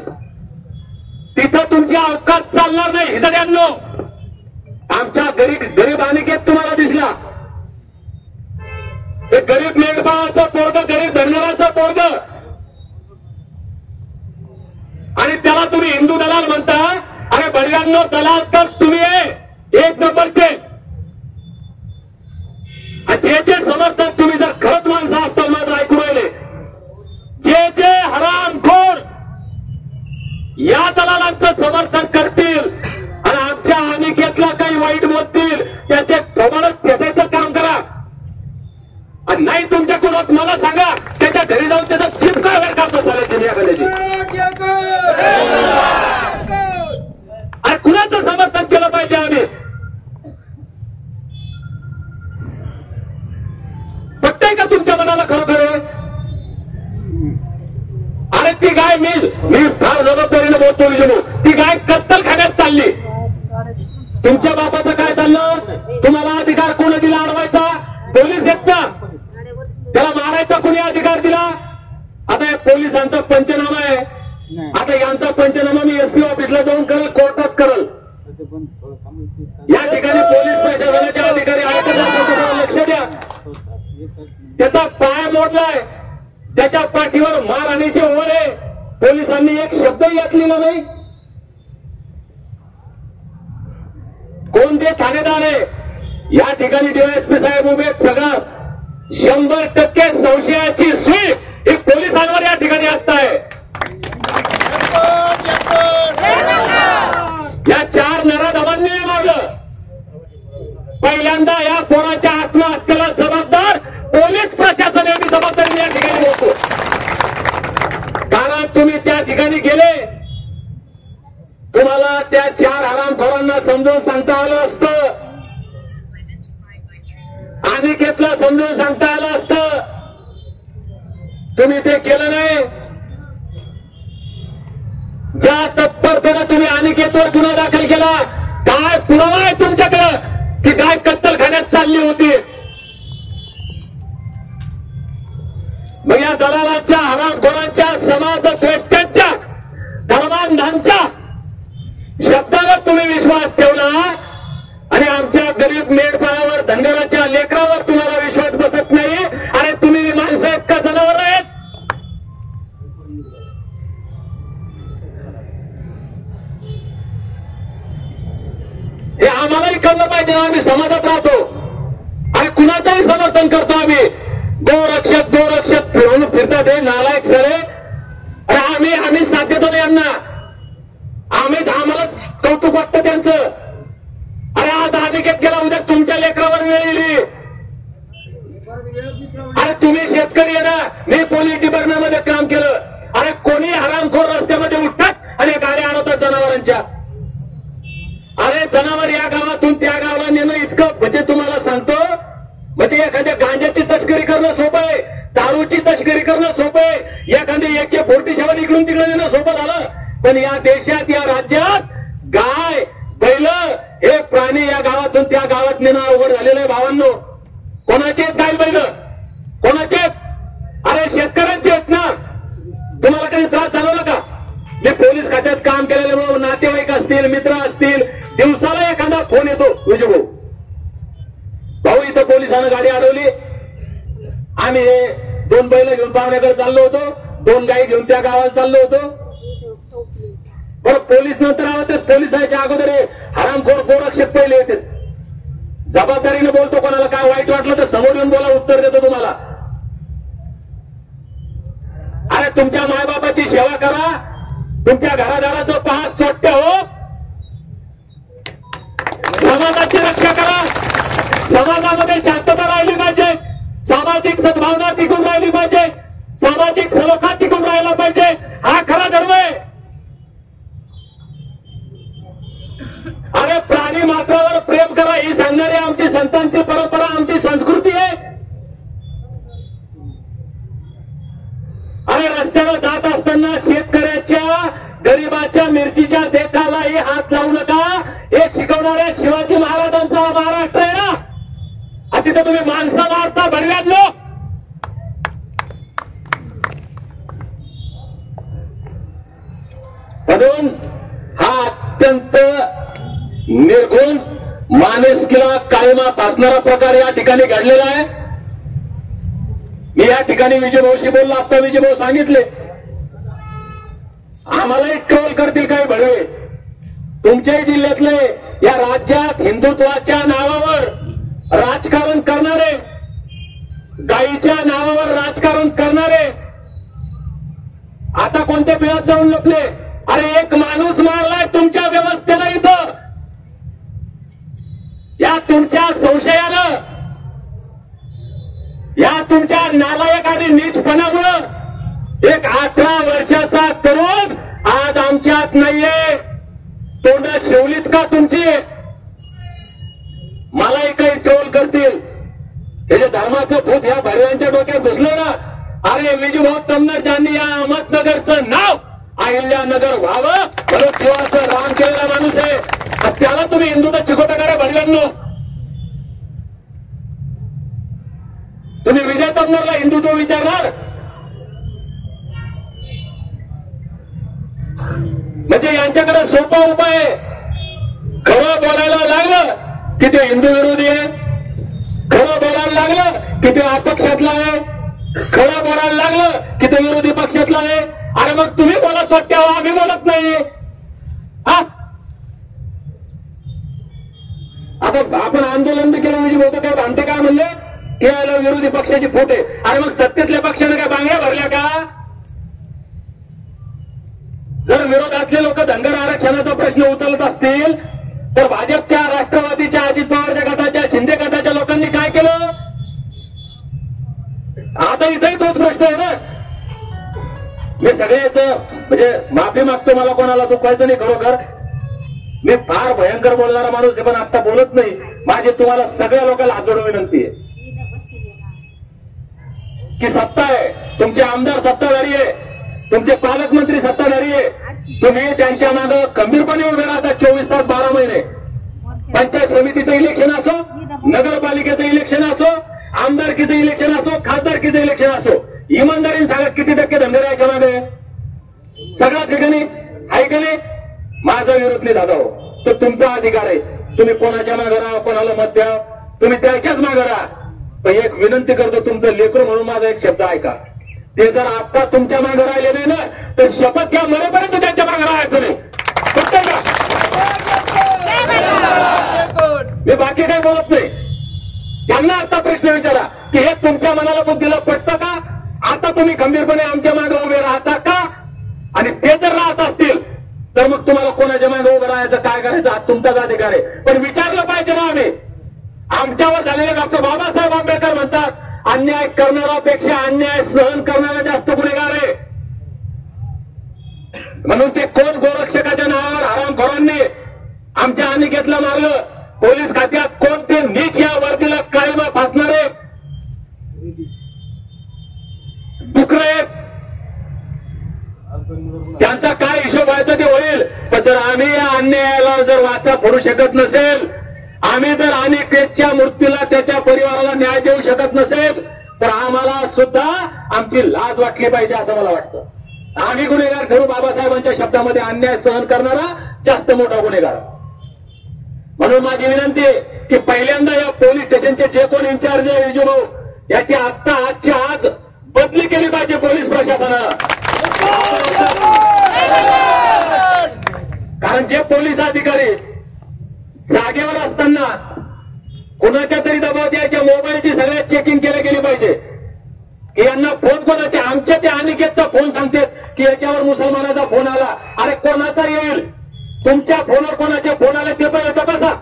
तिथं तुमची अवकात चालणार नाही हिजड्यांनो. आमच्या गरीब अनिकेत तुम्हाला दिसला, ते गरीब मेंढपाळाचं पोरगं, गरीब धनगराचं पोरगं, आणि त्याला तुम्ही हिंदू दलाल म्हणता. अरे बळीरांनो, दलाल तर तुम्ही आहे एक नंबरचे. जे जे समर्थक तुम्ही जर खरंच माणसं असताल, माझं ऐकू राहिले, जे हरामखोर या दलालांचं समर्थन करतील आणि आमच्या अनिकेतला काही वाईट बोलतील, त्याचे थोबाडच ठेचायचं काम करा. आणि नाही तुमच्या कुणात मला सांगा, त्याच्या घरी जाऊन त्याचा चिप काय वेळ कापतो चालायची नियाखाल्याची. आणि कुणाचं समर्थन केलं पाहिजे आम्ही? पटतंय का तुमच्या मनाला खरोखर? अरे ती गाय मी फार जबाबदारीने बोलतो विजनू, ती गाय कत्तलखान्यात चालली. तुमच्या बापाचं काय चाललं? तुम्हाला अधिकार कोणी दिला अडवायचा? पोलीस आहेत ना, त्याला मारायचा कोणी अधिकार दिला? आता या पोलिसांचा पंचनामा आहे. आता यांचा पंचनामा मी एसपी ऑफिसला जाऊन करल, कोर्टात करल. या ठिकाणी पोलीस प्रशासनाचे अधिकारी आहेत, लक्ष द्या. त्याचा पाय मोडलाय, त्याच्या पाठीवर मारहाणीचे ओढे, पोलिसांनी एक शब्दही ऐकलेला नाही. कोणते ठाणेदार आहे? या ठिकाणी डीवायएसपी साहेब उभे आहेत. सगळं 100% संशयाची सुई ही पोलिसांवर या ठिकाणी असताय. या 4 नराधमांनी मारलं. पहिल्यांदा या पोराच्या आत्महत्येला जबाबदार पोलीस प्रशासन यांनी जबाबदारी या ठिकाणी होतो. कारण तुम्ही त्या ठिकाणी गेले, तुम्हाला त्या 4 हरामखोरांना समजावून सांगता आलं असतं, अनिकेतला समजावून सांगता आलं असतं. तुम्ही ते केलं नाही. ज्या तत्परतेनं तुम्ही अनिकेतवर गुन्हा दाखल केला, काय पुरावा आहे तुमच्याकडं की गाय कत्तलखान्यात चालली होती? मग या दलालांच्या हरामखोरांच्या समाजश्रेष्ठांच्या धर्मांधांच्या शब्दावर तुम्ही विश्वास ठेवला आणि आमच्या गरीब मेंढपाळावर धनगराच्या लेकरावर तुम्हाला विश्वास बसत नाही. अरे तुम्ही माणसं आहेत का जनावर आहेत? हे आम्हालाही कळलं पाहिजे. आम्ही समाजात राहतो आणि कुणाचंही समर्थन करतो. आम्ही गोरक्षक फिरून फिरतात हे नालायक सरे. अरे आम्ही साथ देतो ना यांना. आम्हाला कौतुक वाटतं त्यांचं. अरे आज अनिकेत गेला, उद्या तुमच्या लेकरावर वेळ येईल. अरे तुम्ही शेतकरी आहे ना, मी पोलीस डिपार्टमेंटमध्ये काम केलं. अरे कोणी हरामखोर रस्त्यामध्ये उठतात आणि गाड्या आणवतात जनावरांच्या. अरे जनावर या गावातून त्या गावाला नेणं इतकं, म्हणजे तुम्हाला सांगतो, म्हणजे एखाद्या गांजाची तस्करी करणं सोपं आहे, दारूची तस्करी करणं सोपं आहे, एखादी AK-47 इकडून तिकडे नेणं सोपं झालं. पण या देशात, या राज्यात गाय बैल हे प्राणी या गावातून त्या गावात नेणं अवघड झालेलं आहे. भावांनो, कोणाचे आहेत गाय बैल? कोणाचे आहेत? अरे शेतकऱ्यांचे आहेत ना. तुम्हाला काही त्रास झाला का? मी पोलीस खात्यात काम केलेल्यामुळे नातेवाईक असतील, मित्र असतील, दिवसाला एखादा फोन येतो, विजय भाऊ इथं पोलिसांना गाडी अडवली, आम्ही हे 2 बैल घेऊन पाहुण्याकडे चाललो होतो, 2 गाई घेऊन त्या गावाला चाललो होतो. बरं पोलीस नंतर आला तर पोलिसांच्या अगोदर हरामखोर गोरक्षक पहिले येते. जबाबदारीने बोलतो, कोणाला काय वाईट वाटलं तर समोर येऊन बोला, उत्तर देतो तुम्हाला. अरे तुमच्या मायबापाची सेवा करा, तुमच्या घरादाराचं पहा, चोट्टे हो, समाजाची रक्षा करा. समाजामध्ये शांतता राहिली पाहिजे, सामाजिक सद्भावना टिकून राहिली पाहिजे, सामाजिक सलोखा टिकून राहिला पाहिजे. हा खरा धर्म आहे. अरे प्राणी मात्रावर प्रेम करा ही सांगणारी आमची संतांची परंपरा, आमची संस्कृती आहे. अरे रस्त्यावर जात असताना शेतकऱ्याच्या, गरीबाच्या मिरचीच्या देठालाही हात लावू नका, हे शिकवणाऱ्या शिवाजी महाराजांचा महाराष्ट्र आहे ना. तिथे तुम्ही माणसं मारता भडव्यांनो. म्हणून हा अत्यंत निर्गुण, माणुसकीला काळीमा फासणारा प्रकार या ठिकाणी घडलेला आहे. मी या ठिकाणी विजयभाऊशी बोललो, आता विजयभाऊ सांगितले आम्हालाही ट्रोल करतील काही भडवे. तुमच्याही जिल्ह्यातले या राज्यात हिंदुत्वाच्या नावावर राजकारण करणारे, गाईच्या नावावर राजकारण करणारे आता कोणत्या बिळात जाऊन लपले. अरे एक माणूस मारलाय तुमच्या व्यवस्थेला इथं. या तुमच्या संशयानं, या तुमच्या नालायक आणि नीचपणामुळं एक 18 वर्षाचा तरुण आज आमच्यात नाहीये. तोंड शिवलीत का तुमची? मलाही काही ट्रोल करतील. त्याच्या धर्माचं भूत ह्या भरव्यांच्या डोक्यात घुसलं ना. अरे विजयभाऊ तन्नर ज्यांनी या अहमदनगरचं नाव अहिल्यानगर व्हावं म्हणून जीवाचं रान केलेला माणूस आहे. त्याला तुम्ही हिंदूचा चिकोटा करा भडव्यांनो. तुम्ही विजय तन्नरला हिंदुत्व विचारणार? म्हणजे यांच्याकडे सोपा उपाय आहे. खरं बोलायला लागलं की ते हिंदू विरोधी आहे, खरं बोलायला लागलं की ते अपक्षातला आहे, खरं बोलायला लागलं की ते विरोधी पक्षातला आहे. अरे मग तुम्ही बोला चोट्ट्या, आम्ही बोलत नाही. हा आता आपण आंदोलन बी केलं, म्हणजे होतं काय भामटे काय म्हणले की याला विरोधी पक्षाची फूट आहे. अरे मग सत्तेतल्या पक्षाने काय बांगड्या भरल्या का? जर विरोधातले लोक धनगर आरक्षणाचा प्रश्न उचलत असतील तर भाजपच्या, राष्ट्रवादीच्या, अजित पवारच्या गटाच्या, शिंदे गटाच्या लोकांनी काय केलं? आता इथंही तोच प्रश्न आहे ना. मी सगळ्याच म्हणजे माफी मागतो, मला कोणाला दुखवायचं नाही. खरोखर मी फार भयंकर बोलणारा माणूस आहे, पण आता बोलत नाही. माझी तुम्हाला सगळ्या लोकांना हात जोडून विनंती आहे की सत्ता आहे, तुमचे आमदार सत्ताधारी आहे, तुमचे पालकमंत्री सत्ताधारी आहे. तुम्ही त्यांच्या मागे खंबीरपणे उभे राहता 24 तास 12 महिने. पंचायत समितीचं इलेक्शन असो, नगरपालिकेचं इलेक्शन असो, आमदारकीचं इलेक्शन असो, खासदारकीचं इलेक्शन असो, इमानदारीने सांगा किती टक्के धंदे याच्या मागे सगळ्या ठिकाणी आहे का नाही? माझा विरोध नाही दादा हो, तो तुमचा अधिकार आहे. तुम्ही कोणाच्या मागे राहा, कोणाला मत द्या, तुम्ही त्याच्याच मागे राहा. पण एक विनंती करतो, तुमचं लेकरू म्हणून माझा एक शब्द ऐका. ते जर आता तुमच्या मागे राहिले नाही ना तर शपथ घ्या मरेपर्यंत त्यांच्या मागे राहायचं नाही. मी बाकी काही बोलत नाही. त्यांना आता प्रश्न विचारा की हे तुमच्या मनाला बुद्धीला पटतं का? आता तुम्ही खंबीरपणे आमच्या मागे उभे राहता का? आणि ते जर राहत असतील तर मग तुम्हाला कोणाच्या मागे उभं राहायचं, काय करायचं हा तुमचाच अधिकार आहे. पण विचारलं पाहिजे ना आम्ही. आमच्यावर झालेले डॉक्टर बाबासाहेब आंबेडकर म्हणतात, अन्याय करणारापेक्षा अन्याय सहन करणारा जास्त गुन्हेगार आहे. म्हणून ते कोण गोरक्षकाच्या नावावर हरामखोरांनी आमच्या अनिकेतला मारलं, पोलीस खात्यात कोण ते नीच या वर्दीला काळीमा फासणारे डुकर आहेत, त्यांचा काय हिशोब व्हायचा ते होईल. पण जर आम्ही या अन्यायाला जर वाचा फोडू शकत नसेल, आम्ही जर अनिकेतच्या मृत्यूला त्याच्या परिवाराला न्याय देऊ शकत नसेल तर आम्हाला सुद्धा आमची लाज वाटली पाहिजे असं मला वाटतं. आम्ही गुन्हेगार ठरू, बाबासाहेबांच्या शब्दामध्ये अन्याय सहन करणारा जास्त मोठा गुन्हेगार. म्हणून माझी विनंती आहे की पहिल्यांदा या पोलीस स्टेशनचे जे कोण इन्चार्ज आहे विजूभाऊ, याची आजच्या आज बदली केली पाहिजे पोलीस प्रशासनानं. कारण जे पोलीस अधिकारी जागेवर असताना कोणाच्या तरी दबाव द्यायच्या मोबाईलची सगळ्यात चेकिंग केली गेली पाहिजे की यांना फोन कोणाचे. आमच्या त्या अनिकेतचा फोन सांगतात की याच्यावर मुसलमानाचा फोन आला. अरे कोणाचा येईल? तुमच्या फोनवर कोणाचे फोन आले ते पण येतं कसा?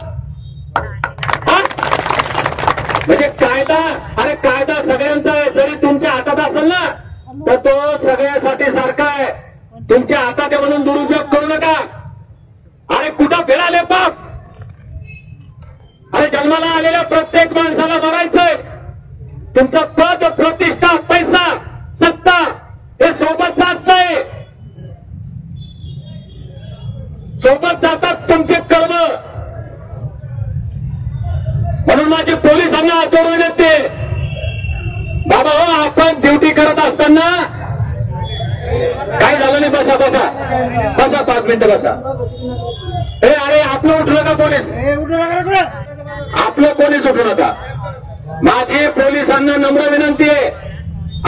म्हणजे कायदा, अरे कायदा सगळ्यांचा आहे. जरी तुमच्या हातात असेल ना तर तो सगळ्यासाठी सारखा आहे. तुमच्या हातात आहे म्हणून दुरुपयोग करू नका. अरे कुठं फिराले पाप? अरे जन्माला आलेल्या प्रत्येक माणसाला मरायचंय. तुमचं पद, प्रतिष्ठा, पैसा, सत्ता हे सोबत जात नाही, सोबत जातात तुमचे कर्म. म्हणून माझे पोलिसांना आचरण विनंती, बाबा हो आपण ड्युटी करत असताना काय झालं नाही, बसा बसा बसा 5 मिनिटं बसा. अरे आपलं उठू नका पोलीस, आपलं कोणीच उठू नका. माझी पोलिसांना नम्र विनंती आहे,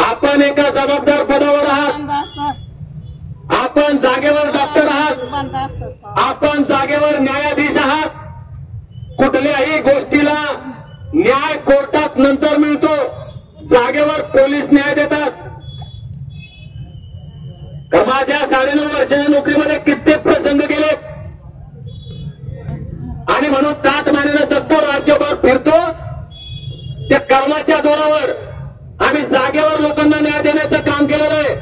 आपण एका जबाबदार पदावर आहात, आपण जागेवर डॉक्टर आहात, आपण जागेवर न्यायाधीश आहात. कुठल्याही गोष्टीला न्याय कोर्टात नंतर मिळतो, जागेवर पोलीस न्याय देतात. माझ्या 9.5 वर्षाच्या नोकरीमध्ये कित्येक प्रसंग गेले आणि म्हणून 7 महिन्यानं जगतो, राज्यभर फिरतो. त्या कर्माच्या जोरावर आम्ही जागेवर लोकांना न्याय देण्याचं काम केलेलं आहे.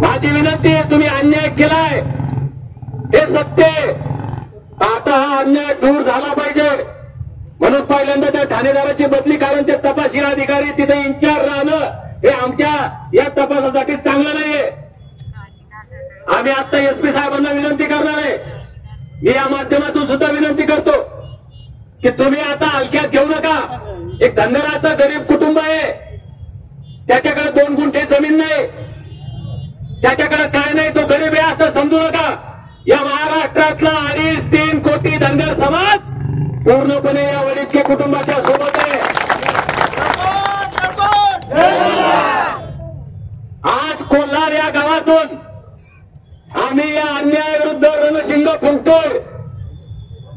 माझी विनंती आहे, तुम्ही अन्याय केलाय हे सत्य आहे. आता हा अन्याय दूर झाला पाहिजे. म्हणून पहिल्यांदा त्या ठाणेदाराची बदली, कारण ते तपासी अधिकारी तिथे इन्चार्ज राहणं हे आमच्या या तपासासाठी चांगलं नाहीये. आम्ही आता एसपी साहेबांना विनंती करणार आहे, मी या माध्यमातून सुद्धा विनंती करतो की तुम्ही आता हलक्यात घेऊ नका. एक धनगराचं गरीब कुटुंब आहे, त्याच्याकडे 2 गुंठे जमीन नाही, त्याच्याकडे काय नाही, तो गरीब आहे असं समजू नका. या महाराष्ट्रातला 2.5-3 कोटी धनगर समाज पूर्णपणे या वडितके कुटुंबाच्या सोबत आहे. आज कोल्हार या गावातून आम्ही या अन्यायाविरुद्ध रणशिंग फुंकतोय.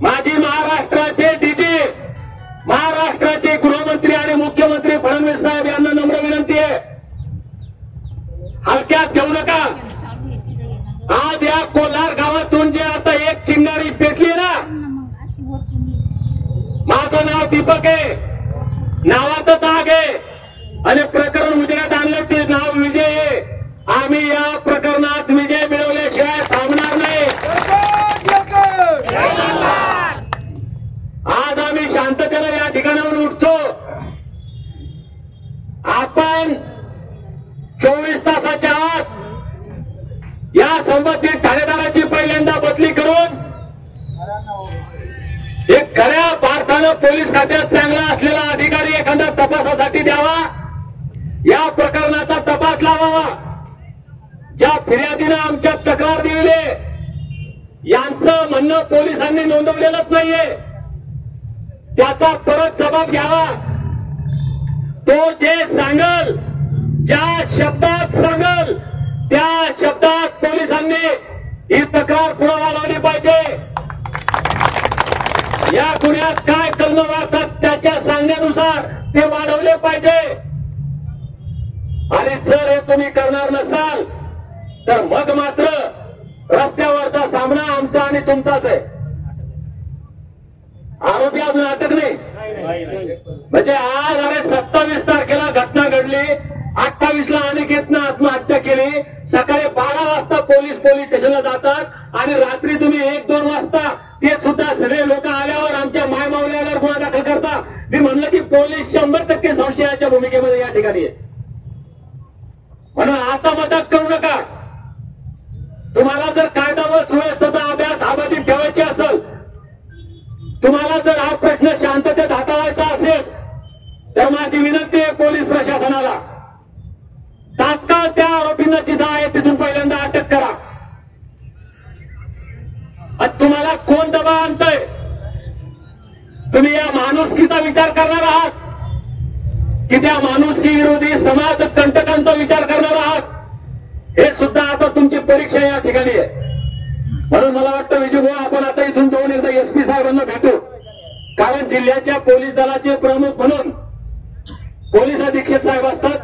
माझी महाराष्ट्राचे डीजी, महाराष्ट्राचे गृहमंत्री आणि मुख्यमंत्री फडणवीस साहेब यांना नम्र विनंती आहे, हलक्यात घेऊ नका. आज या कोल्हार गावातून जे आता एक चिंगारी पेटली ना, माझं नाव दीपक आहे, नावातच आग आहे आणि प्रकरण उजेडात आणलं ते नाव विजय आहे. आम्ही या प्रकरणात विजय मिळवल्याशिवाय थांबणार नाही. आज आम्ही शांततेने या ठिकाणावर उठतो. आपण 24 तासाच्या आत या संबंधित ठाणेदाराची पहिल्यांदा बदली करून एक खऱ्या अर्थानं पोलीस खात्यात चांगला असलेला अधिकारी एखादा तपासासाठी द्यावा या प्रकरणाचा तपास लावावा. ज्या फिर्यादीनं आमच्या तक्रार दिली यांचं म्हणणं पोलिसांनी नोंदवलेलंच नाहीये. त्याचा परत जबाब घ्यावा. तो जे सांगल, ज्या शब्दात सांगल त्या शब्दात पोलिसांनी ही तक्रार पुढे वाढवली पाहिजे. या गुन्ह्यात काय कलम वाढतात त्याच्या सांगण्यानुसार ते वाढवले पाहिजे. आणि जर हे तुम्ही करणार नसाल तर मग मात्र रस्त्यावरचा सामना आमचा आणि तुमचाच आहे. आरोपी अजून अटक नाही. म्हणजे आज अरे 27 तारखेला घटना घडली, 28ला अनिकेतनं आत्महत्या केली, सकाळी 12 वाजता पोलीस स्टेशनला जातात आणि रात्री तुम्ही 1-2 वाजता ते सुद्धा सगळे लोक आल्यावर आमच्या मायमावल्यावर गुन्हा दाखल करता. मी म्हणलं की पोलीस 100% संशयाच्या भूमिकेमध्ये या ठिकाणी आहे. म्हणून आता मदत करू नका. तुम्हाला जर कायदा व सुव्यवस्थेचा अभ्यास हाबाजीत ठेवायची असेल, तुम्हाला जर हा प्रश्न शांततेत हाताळायचा असेल तर माझी विनंती आहे पोलीस प्रशासनाला, तात्काळ त्या आरोपींना जिथं आहे तिथून पहिल्यांदा अटक करा. तुम्हाला कोण दबाव आणतंय? तुम्ही या माणुसकीचा विचार करणार आहात की त्या माणुसकी विरोधी समाज कंटकांचा विचार करणार आहात? हे सुद्धा आता तुमची परीक्षा या ठिकाणी आहे. म्हणून मला वाटतं विजयभाऊ आपण आता इथून जाऊन एकदा एसपी साहेबांना भेटू. कारण जिल्ह्याच्या पोलीस दलाचे प्रमुख म्हणून पोलीस अधीक्षक साहेब असतात,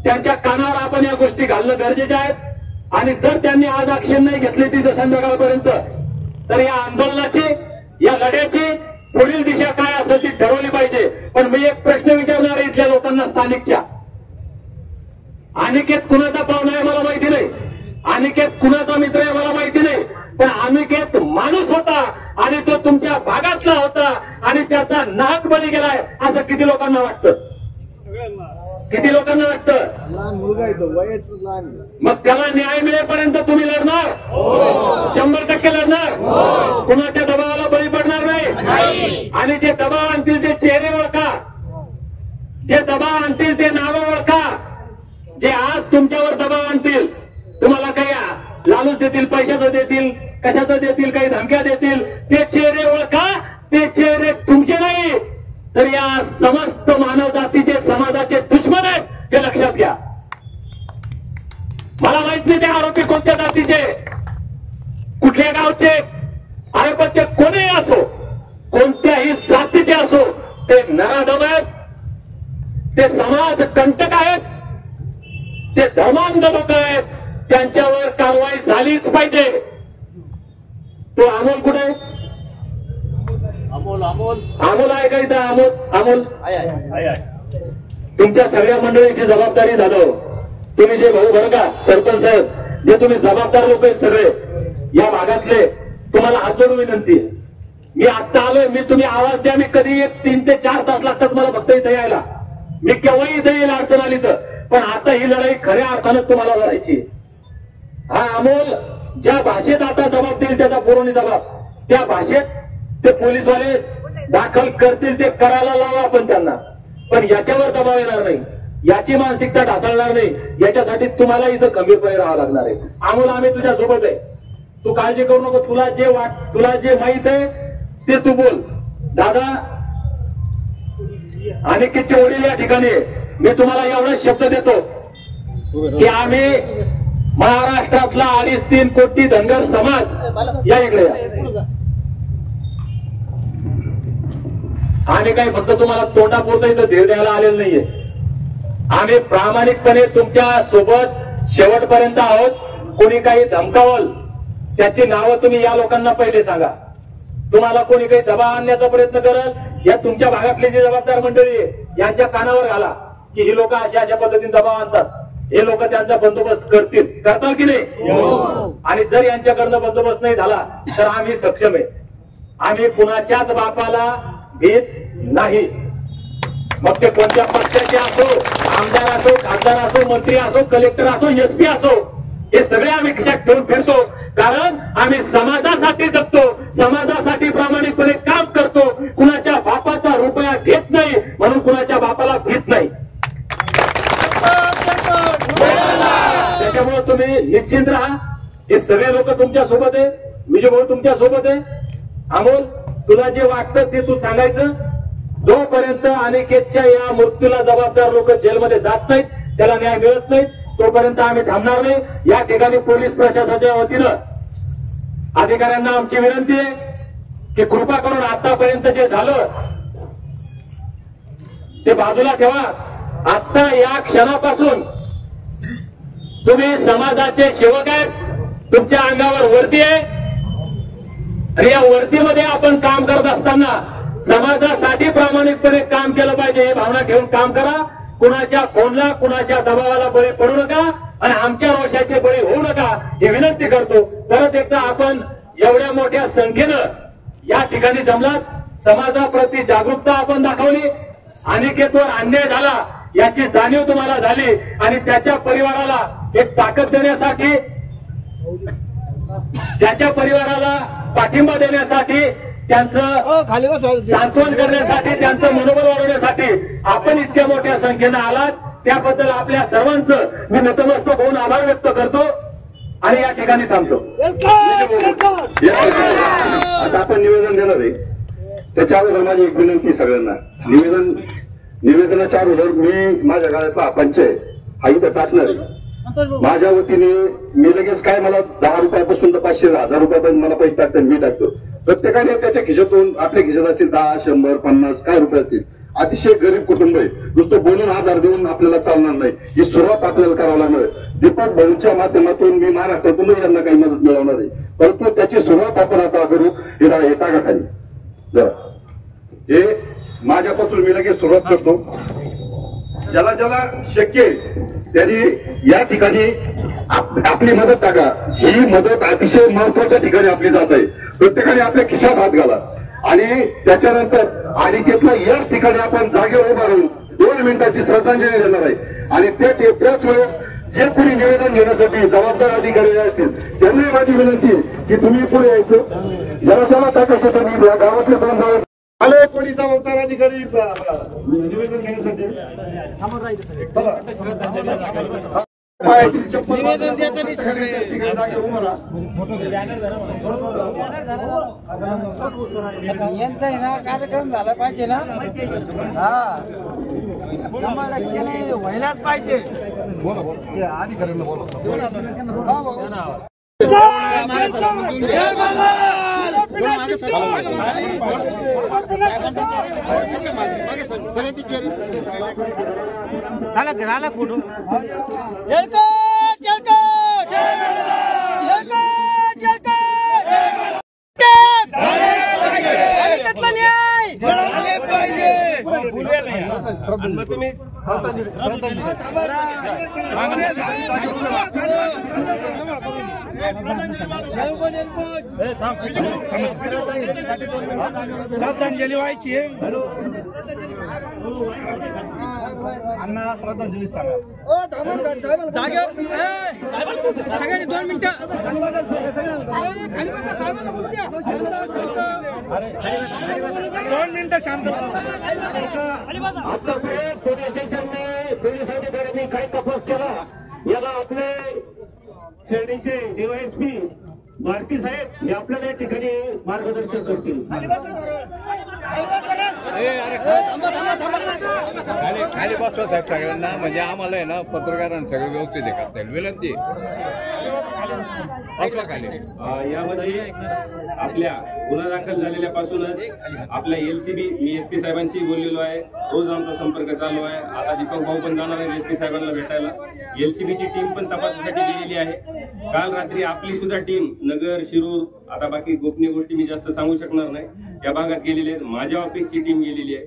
त्यांच्या कानावर आपण या गोष्टी घालणं गरजेचे आहेत. आणि जर त्यांनी आज ऍक्शन नाही घेतली तिथं संध्याकाळपर्यंत तर या आंदोलनाची, या लढ्याची पुढील दिशा काय असेल ती ठरवली पाहिजे. पण मी एक प्रश्न विचारणार आहे इथल्या लोकांना, स्थानिकच्या. अनिकेत कुणाचा पाहुणा आहे मला माहिती नाही, अनिकेत कुणाचा मित्र आहे मला माहिती नाही, पण अनिकेत माणूस होता आणि तो तुमच्या भागातला होता आणि त्याचा नाक बळी गेलाय असं किती लोकांना वाटतं? किती लोकांना वाटतं? लहान मुलगा आहे तो, वयच लहान. मग त्याला न्याय मिळेपर्यंत तुम्ही लढणार? 100% लढणार. कुणाच्या दबावाला बळी पडणार नाही. आणि जे दबाव आणतील ते चेहरे ओळखा, जे दबाव आणतील ते नावं ओळखा. जे आज तुमच्यावर दबाव आणतील, तुम्हाला काही लालूच देतील, पैशाचं देतील, कशाचं देतील, काही धमक्या देतील, ते चेहरे ओळखा. ते चेहरे तुमचे नाही तर या समस्त मानव जातीचे, समाजाचे दुश्मन आहेत हे लक्षात घ्या. मला माहित नाही ते आरोपी कोणत्या जातीचे, कुठल्या गावचे, अरे पण ते कोणीही असो, कोणत्याही जातीचे असो, ते नराधम आहेत, ते समाज कंटक आहेत, ते धर्मांध लोक आहेत. त्यांच्यावर कारवाई झालीच पाहिजे. तो अमोल कुठे? अमोल आहे का इथं? अमोल तुमच्या सगळ्या मंडळीची जबाबदारी झालो. तुम्ही जे भाऊ बरं का सरपंच साहेब, जे तुम्ही जबाबदार लोक आहेत सगळे या भागातले, तुम्हाला हात जोडून विनंती आहे. मी आत्ता आलोय, मी तुम्ही आवाज द्या. मी कधी 3 ते 4 तास लागतात मला फक्त इथे यायला. मी केव्हाही इथे येईल अडचण आली तर. पण आता ही लढाई खऱ्या अर्थानं तुम्हाला लढायची. हा अमोल ज्या भाषेत आता जबाब देईल त्याचा पुरवणी जबाब, त्या भाषेत ते पोलीसवाले दाखल करतील ते करायला लावा आपण त्यांना. पण याच्यावर दबाव येणार नाही, याची मानसिकता ढासळणार नाही. याच्यासाठी तुम्हाला इथं खंबीरपणे राहावं लागणार आहे. अमोल आम्ही तुझ्या सोबत आहे, तू काळजी करू नको. तुला जे माहित आहे ते तू बोल. दादा अनिकेतचे वडील या ठिकाणी, मी तुम्हाला एवढा शब्द देतो की आम्ही महाराष्ट्रातला 2.5-3 कोटी धनगर समाज या इकडे, आम्ही काही फक्त तुम्हाला तोंडापुरतं इथं धीर द्यायला आलेलं नाहीये. आम्ही प्रामाणिकपणे तुमच्या सोबत शेवटपर्यंत आहोत. कोणी काही धमकावल त्याची नावं तुम्ही या लोकांना पहिले सांगा. तुम्हाला कोणी काही दबाव आणण्याचा प्रयत्न करल, या तुमच्या भागातली जी जबाबदार मंडळी आहे यांच्या कानावर घाला की ही लोक अशा पद्धतीने दबाव आणतात, हे लोक त्यांचा बंदोबस्त करतात की नाही. आणि जर यांच्याकडनं बंदोबस्त नाही झाला तर आम्ही सक्षम आहे. आम्ही कुणाच्याच बापाला भीत नाही. मग ते कोणत्या पक्षाचे असो, आमदार असो, खासदार असो, मंत्री असो, कलेक्टर असो, एसपी असो, हे सगळे आम्ही खिशात ठेवून फिरतो. कारण आम्ही समाजासाठी जगतो, समाजासाठी प्रामाणिकपणे काम करतो. कुणाच्या बापाचा रुपया घेत नाही म्हणून कुणाच्या बापाला भीत नाही. तुम्ही निश्चिंत राहा. हे सगळे लोक तुमच्या सोबत आहे. विजय भाऊ तुमच्या सोबत आहे. अमोल, तुला जे वाटतं ते तू सांगायचं. जोपर्यंत अनिकेतच्या या मृत्यूला जबाबदार लोक जेलमध्ये जात नाहीत, त्याला न्याय मिळत नाही, तोपर्यंत आम्ही थांबणार नाही. या ठिकाणी पोलीस प्रशासनाच्या वतीनं अधिकाऱ्यांना आमची विनंती आहे की कृपा करून आतापर्यंत जे झालं ते बाजूला ठेवा. आता या क्षणापासून तुम्ही समाजाचे सेवक आहेत. तुमच्या अंगावर वर्दी आहे आणि या वर्दीमध्ये आपण काम करत असताना समाजासाठी प्रामाणिकपणे काम केलं पाहिजे ही भावना ठेवून काम करा. कुणाच्या फोनला, कुणाच्या दबावाला बळी पडू नका आणि आमच्या रोषाचे बळी होऊ नका ही विनंती करतो. परत एकदा आपण एवढ्या मोठ्या संख्येनं या ठिकाणी जमलात. समाजाप्रती जागरूकता आपण दाखवली. अनिकेतवर अन्याय झाला याची जाणीव तुम्हाला झाली आणि त्याच्या परिवाराला एक ताकद देण्यासाठी, त्याच्या परिवाराला पाठिंबा देण्यासाठी, त्यांचं सांत्वन करण्यासाठी, त्यांचं मनोबल वाढवण्यासाठी आपण इतक्या मोठ्या संख्येनं आलात. त्याबद्दल आपल्या सर्वांचं मी नतमस्तक होऊन आभार व्यक्त करतो आणि या ठिकाणी थांबतो. आता आपण निवेदन देणार आहे. त्याच्या अगोदर माझी एक विनंती सगळ्यांना. निवेदनाच्या अगोदर मी माझ्या गाळ्यातला पंच आहे हा इथं टाकणार आहे. माझ्या वतीने मी लगेच काय, मला 10 रुपयापासून तर 500 1000 रुपयापर्यंत मला पैसे टाकतात, मी टाकतो. प्रत्येकाने त्याच्या खिशातून, आपल्या खिशात असतील 10 100 50 काय रुपये असतील. अतिशय गरीब कुटुंब आहे. नुसतं बोलून आधार देऊन आपल्याला चालणार नाही. ही सुरुवात आपल्याला करावं लागणार. दीपक भाऊंच्या माध्यमातून मी महाराष्ट्रातून यांना काही मदत मिळवणार आहे, परंतु त्याची सुरुवात आपण आता करू. हे टाकाखाली जरा हे माझ्यापासून मी लगेच सुरुवात करतो. ज्याला ज्याला शक्य आहे त्यांनी या ठिकाणी आपली मदत टाका. ही मदत अतिशय महत्वाच्या ठिकाणी आपली जात आहे. प्रत्येकाने आपल्या खिशात हात घाला आणि त्याच्यानंतर अनिकेतला याच ठिकाणी आपण जागेवर उभा राहून 2 मिनिटाची श्रद्धांजली देणार आहे. आणि त्याच वेळेस जे कोणी निवेदन घेण्यासाठी जबाबदार अधिकारी असतील त्यांनाही माझी विनंती आहे की तुम्ही पुढे यायचं. ज्याला ज्याला टाकायचं त्यांनी गावातले कोण आले, कोणी जबाबदार अधिकारी निवेदन घेण्यासाठी निवेदन देताना सगळे यांचा आहे ना कार्यक्रम झाला पाहिजे ना. हा, व्हायलाच पाहिजे. अधिकाऱ्यांना बोला. झाला फोटो. श्रद्धांजली व्हायची आहे. अण्णा श्रद्धांजली सांगा. सगळ्यांनी 2 मिनिटं. 2 मिनिटं शांत. पोलीस अधिकाऱ्यांनी काय तपास केला याला आपले शिर्डीचे डीवायएसपी भारती साहेब हे आपल्याला या ठिकाणी मार्गदर्शन करतील. खाली बसवा साहेब सगळ्यांना, म्हणजे आम्हाला आहे ना पत्रकारांना सगळं व्यवस्थित करता येईल. विनंती बसवा खाली. यामध्ये आपल्या गुन्हा दाखल झालेल्यापासूनच आपल्या एलसीबी, मी एसपी साहेबांशी बोललेलो आहे. रोज आमचा संपर्क चालू आहे. आता दीपक भाऊ पण जाणार आहे एसपी साहेबांना भेटायला. एलसीबीची टीम पण तपासासाठी गेलेली आहे. काल रात्री आपली सुद्धा टीम नगर, शिरूर, आता बाकी गोपनीय गोष्टी मी जास्त सांगू शकणार नाही, या भागात गेलेली आहे. माझ्या ऑफिसची टीम गेलेली आहे.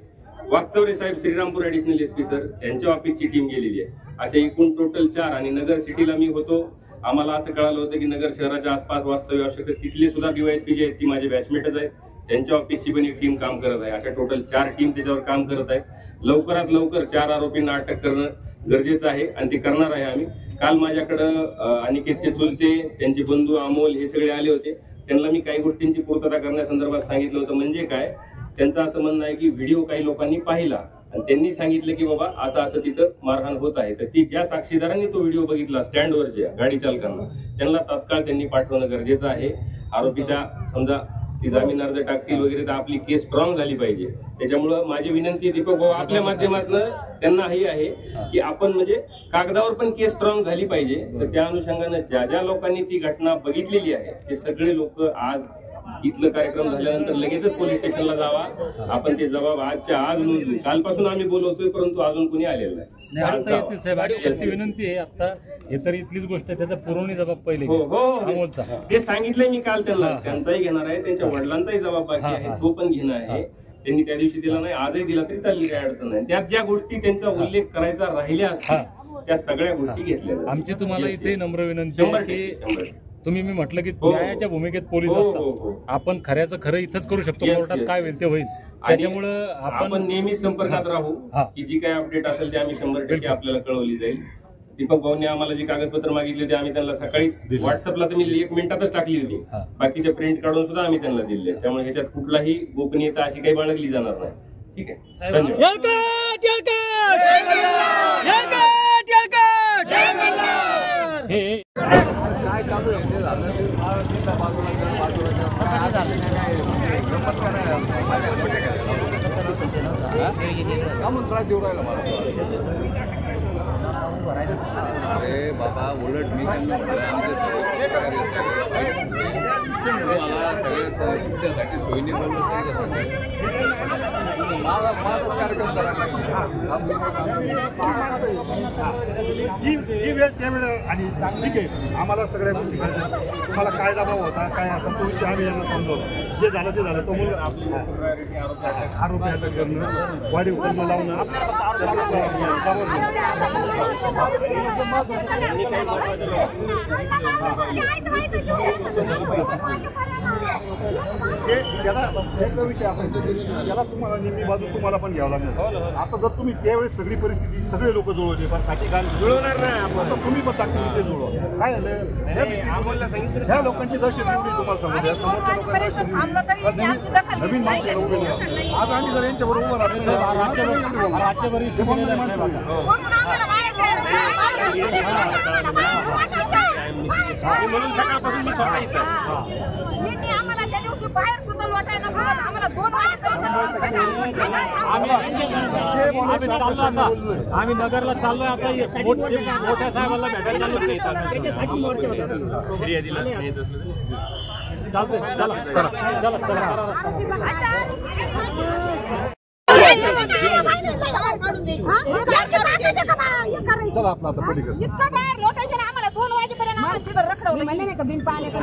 वाकचौरे साहेब श्रीरामपूर ऍडिशनल एसपी सर त्यांच्या ऑफिसची टीम गेलेली आहे. अशा एकूण टोटल 4. आणि नगर सिटीला मी होतो. आम्हाला असं कळालं होतं की नगर शहराच्या आसपास वास्तव्य आवश्यक तिथले सुद्धा डीवायएसपी जे आहेत ती माझे बॅचमेटच आहेत. त्यांच्या ऑफिसची पण एक टीम काम करत आहे. अशा टोटल 4 टीम त्याच्यावर काम करत आहेत. लवकरात लवकर 4 आरोपींना अटक करणं गरजेचं आहे आणि ते करणार आहे आम्ही. काल माझ्याकडं अनिकेतचे चुलते, त्यांचे बंधू अमोल हे सगळे आले होते. त्यांना मी काही गोष्टींची पूर्तता करण्यासंदर्भात सांगितलं होतं. म्हणजे काय, त्यांचं असं म्हणणं आहे की व्हिडिओ काही लोकांनी पाहिला आणि त्यांनी सांगितलं की बाबा असं असं तिथं मारहाण होत आहे. तर ती ज्या साक्षीदारांनी तो व्हिडिओ बघितला स्टँडवरच्या गाडी चालकांना, त्यांना तात्काळ त्यांनी पाठवणं गरजेचं आहे. आरोपीच्या समजा ती जामीन अर्ज टाकतील वगैरे तर आपली केस स्ट्रॉंग झाली पाहिजे. त्याच्यामुळं माझी विनंती दीपक भाऊ आपल्या माध्यमातून त्यांना ही आहे की आपण म्हणजे कागदावर पण केस स्ट्रॉंग झाली पाहिजे. तर त्या अनुषंगानं ज्या ज्या लोकांनी ती घटना बघितलेली आहे ते सगळे लोक आज इथलं कार्यक्रम झाल्यानंतर लगेचच पोलीस स्टेशनला जावा. आपण ते जबाब आजच्या आज नोंदवू. कालपासून आम्ही बोलवतोय परंतु अजून कोणी आलेलं नाही. विनंती आहे आता हे तर इथलीच गोष्ट आहे, त्याचा पुरवणी जबाब पहिले ते सांगितलंय मी काल त्यांना, त्यांचाही घेणार आहे, त्यांच्या वडिलांचाही जबाब बाकी आहे, तो पण घेणं आहे. त्यांनी त्या दिवशी दिला नाही, आजही दिला तरी चालली काही अडचण नाही. त्यात ज्या गोष्टी त्यांचा उल्लेख करायचा राहिल्या असतात त्या सगळ्या गोष्टी घेतल्या. आमची तुम्हाला इथे नम्र विनंती आहे की तुम्ही मी म्हटलं की न्यायाच्या भूमिकेत पोलीस असतात, आपण खऱ्याचं खरं इथंच करू शकतो, कोर्टात काय होईल ते होईल. त्याच्यामुळं आपण नेहमी संपर्कात राहू की जी काही अपडेट असेल ते आम्ही 100% आपल्याला कळवली जाईल. दीपक भाऊंनी आम्हाला जी कागदपत्र मागितली होती आम्ही त्यांना सकाळीच व्हॉट्सअपला तर मी 1 मिनिटातच टाकली होती. बाकीच्या प्रिंट काढून सुद्धा आम्ही त्यांना दिले. त्यामुळे ह्याच्यात कुठलाही गोपनीयता अशी काही बाळगली जाणार नाही. ठीक आहे, धन्यवाद. अरे बाबा उलट मी त्यांना मला सगळ्यासाठी सोयीने बोललो माझाच कार्यक्रम करायला जी वेळ त्यावेळेला आणि ठीक आहे आम्हाला सगळ्या गोष्टी तुम्हाला काय दबाव होता काय आता तो विषय आम्ही यांना समजवलं. जे झालं ते झालं. तो मुलगा आरोपी आता करणं वाढीव करणं लावणं त्याला त्याचा विषय असायचा त्याला तुम्हाला नेहमी बाजू तुम्हाला पण घ्यावं लागणार. आता जर तुम्ही त्यावेळेस सगळी परिस्थिती सगळे लोक जुळवले पण काही काय जुळवणार नाही. आता तुम्ही पण टाकली ते जुळवा. काय झालं ह्या लोकांची दहशत एवढी तुम्हाला समजली नवीन माणसं उभे आज आम्ही जर यांच्यावर उभं राहतो म्हणून सकाळपासून मी स्वतः इथं आम्हाला त्या दिवशी बाहेर सुद्धा लोटायला बघत आम्हाला 2 आम्ही नगरला चाललोय आता मोठ्या साहेबांना भेटायला चला आपला आता पलीकडे इतकं बाहेर लोटायचं आम्हाला 2 वाजेपर्यंत आम्हाला तिथं रखडवलं. म्हणले नाही का बिन पाण्याचं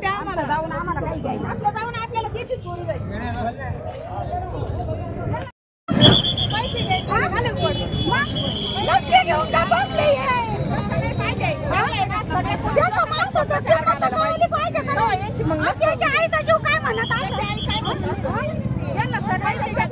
आम्हाला जाऊन आम्हाला काही घ्यायचं आपलं जाऊन आपल्याला त्याची चोरी जाईल. पैसे घ्यायचे घेऊन का बसले असं नाही पाहिजे. माणसाचं पाहिजे मग याच्या आईचा जीव काय म्हणत आहे यांना सगळ्यांच्या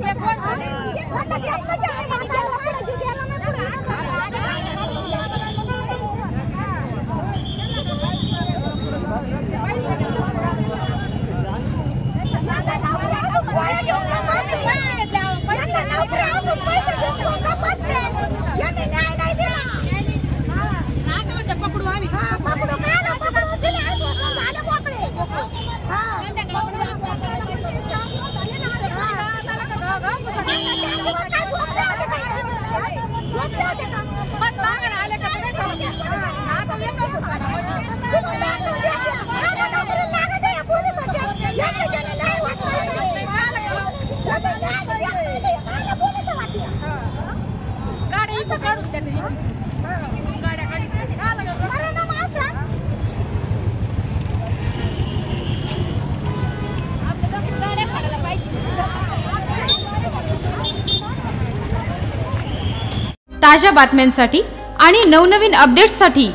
पकडू आम्ही गाड्या काढून त्या गाड्या काढी ताज्या बातम्यांसाठी आणि नवनवीन अपडेट्ससाठी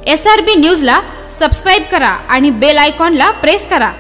SRB न्यूजला सबस्क्राईब करा आणि बेल आयकॉनला प्रेस करा.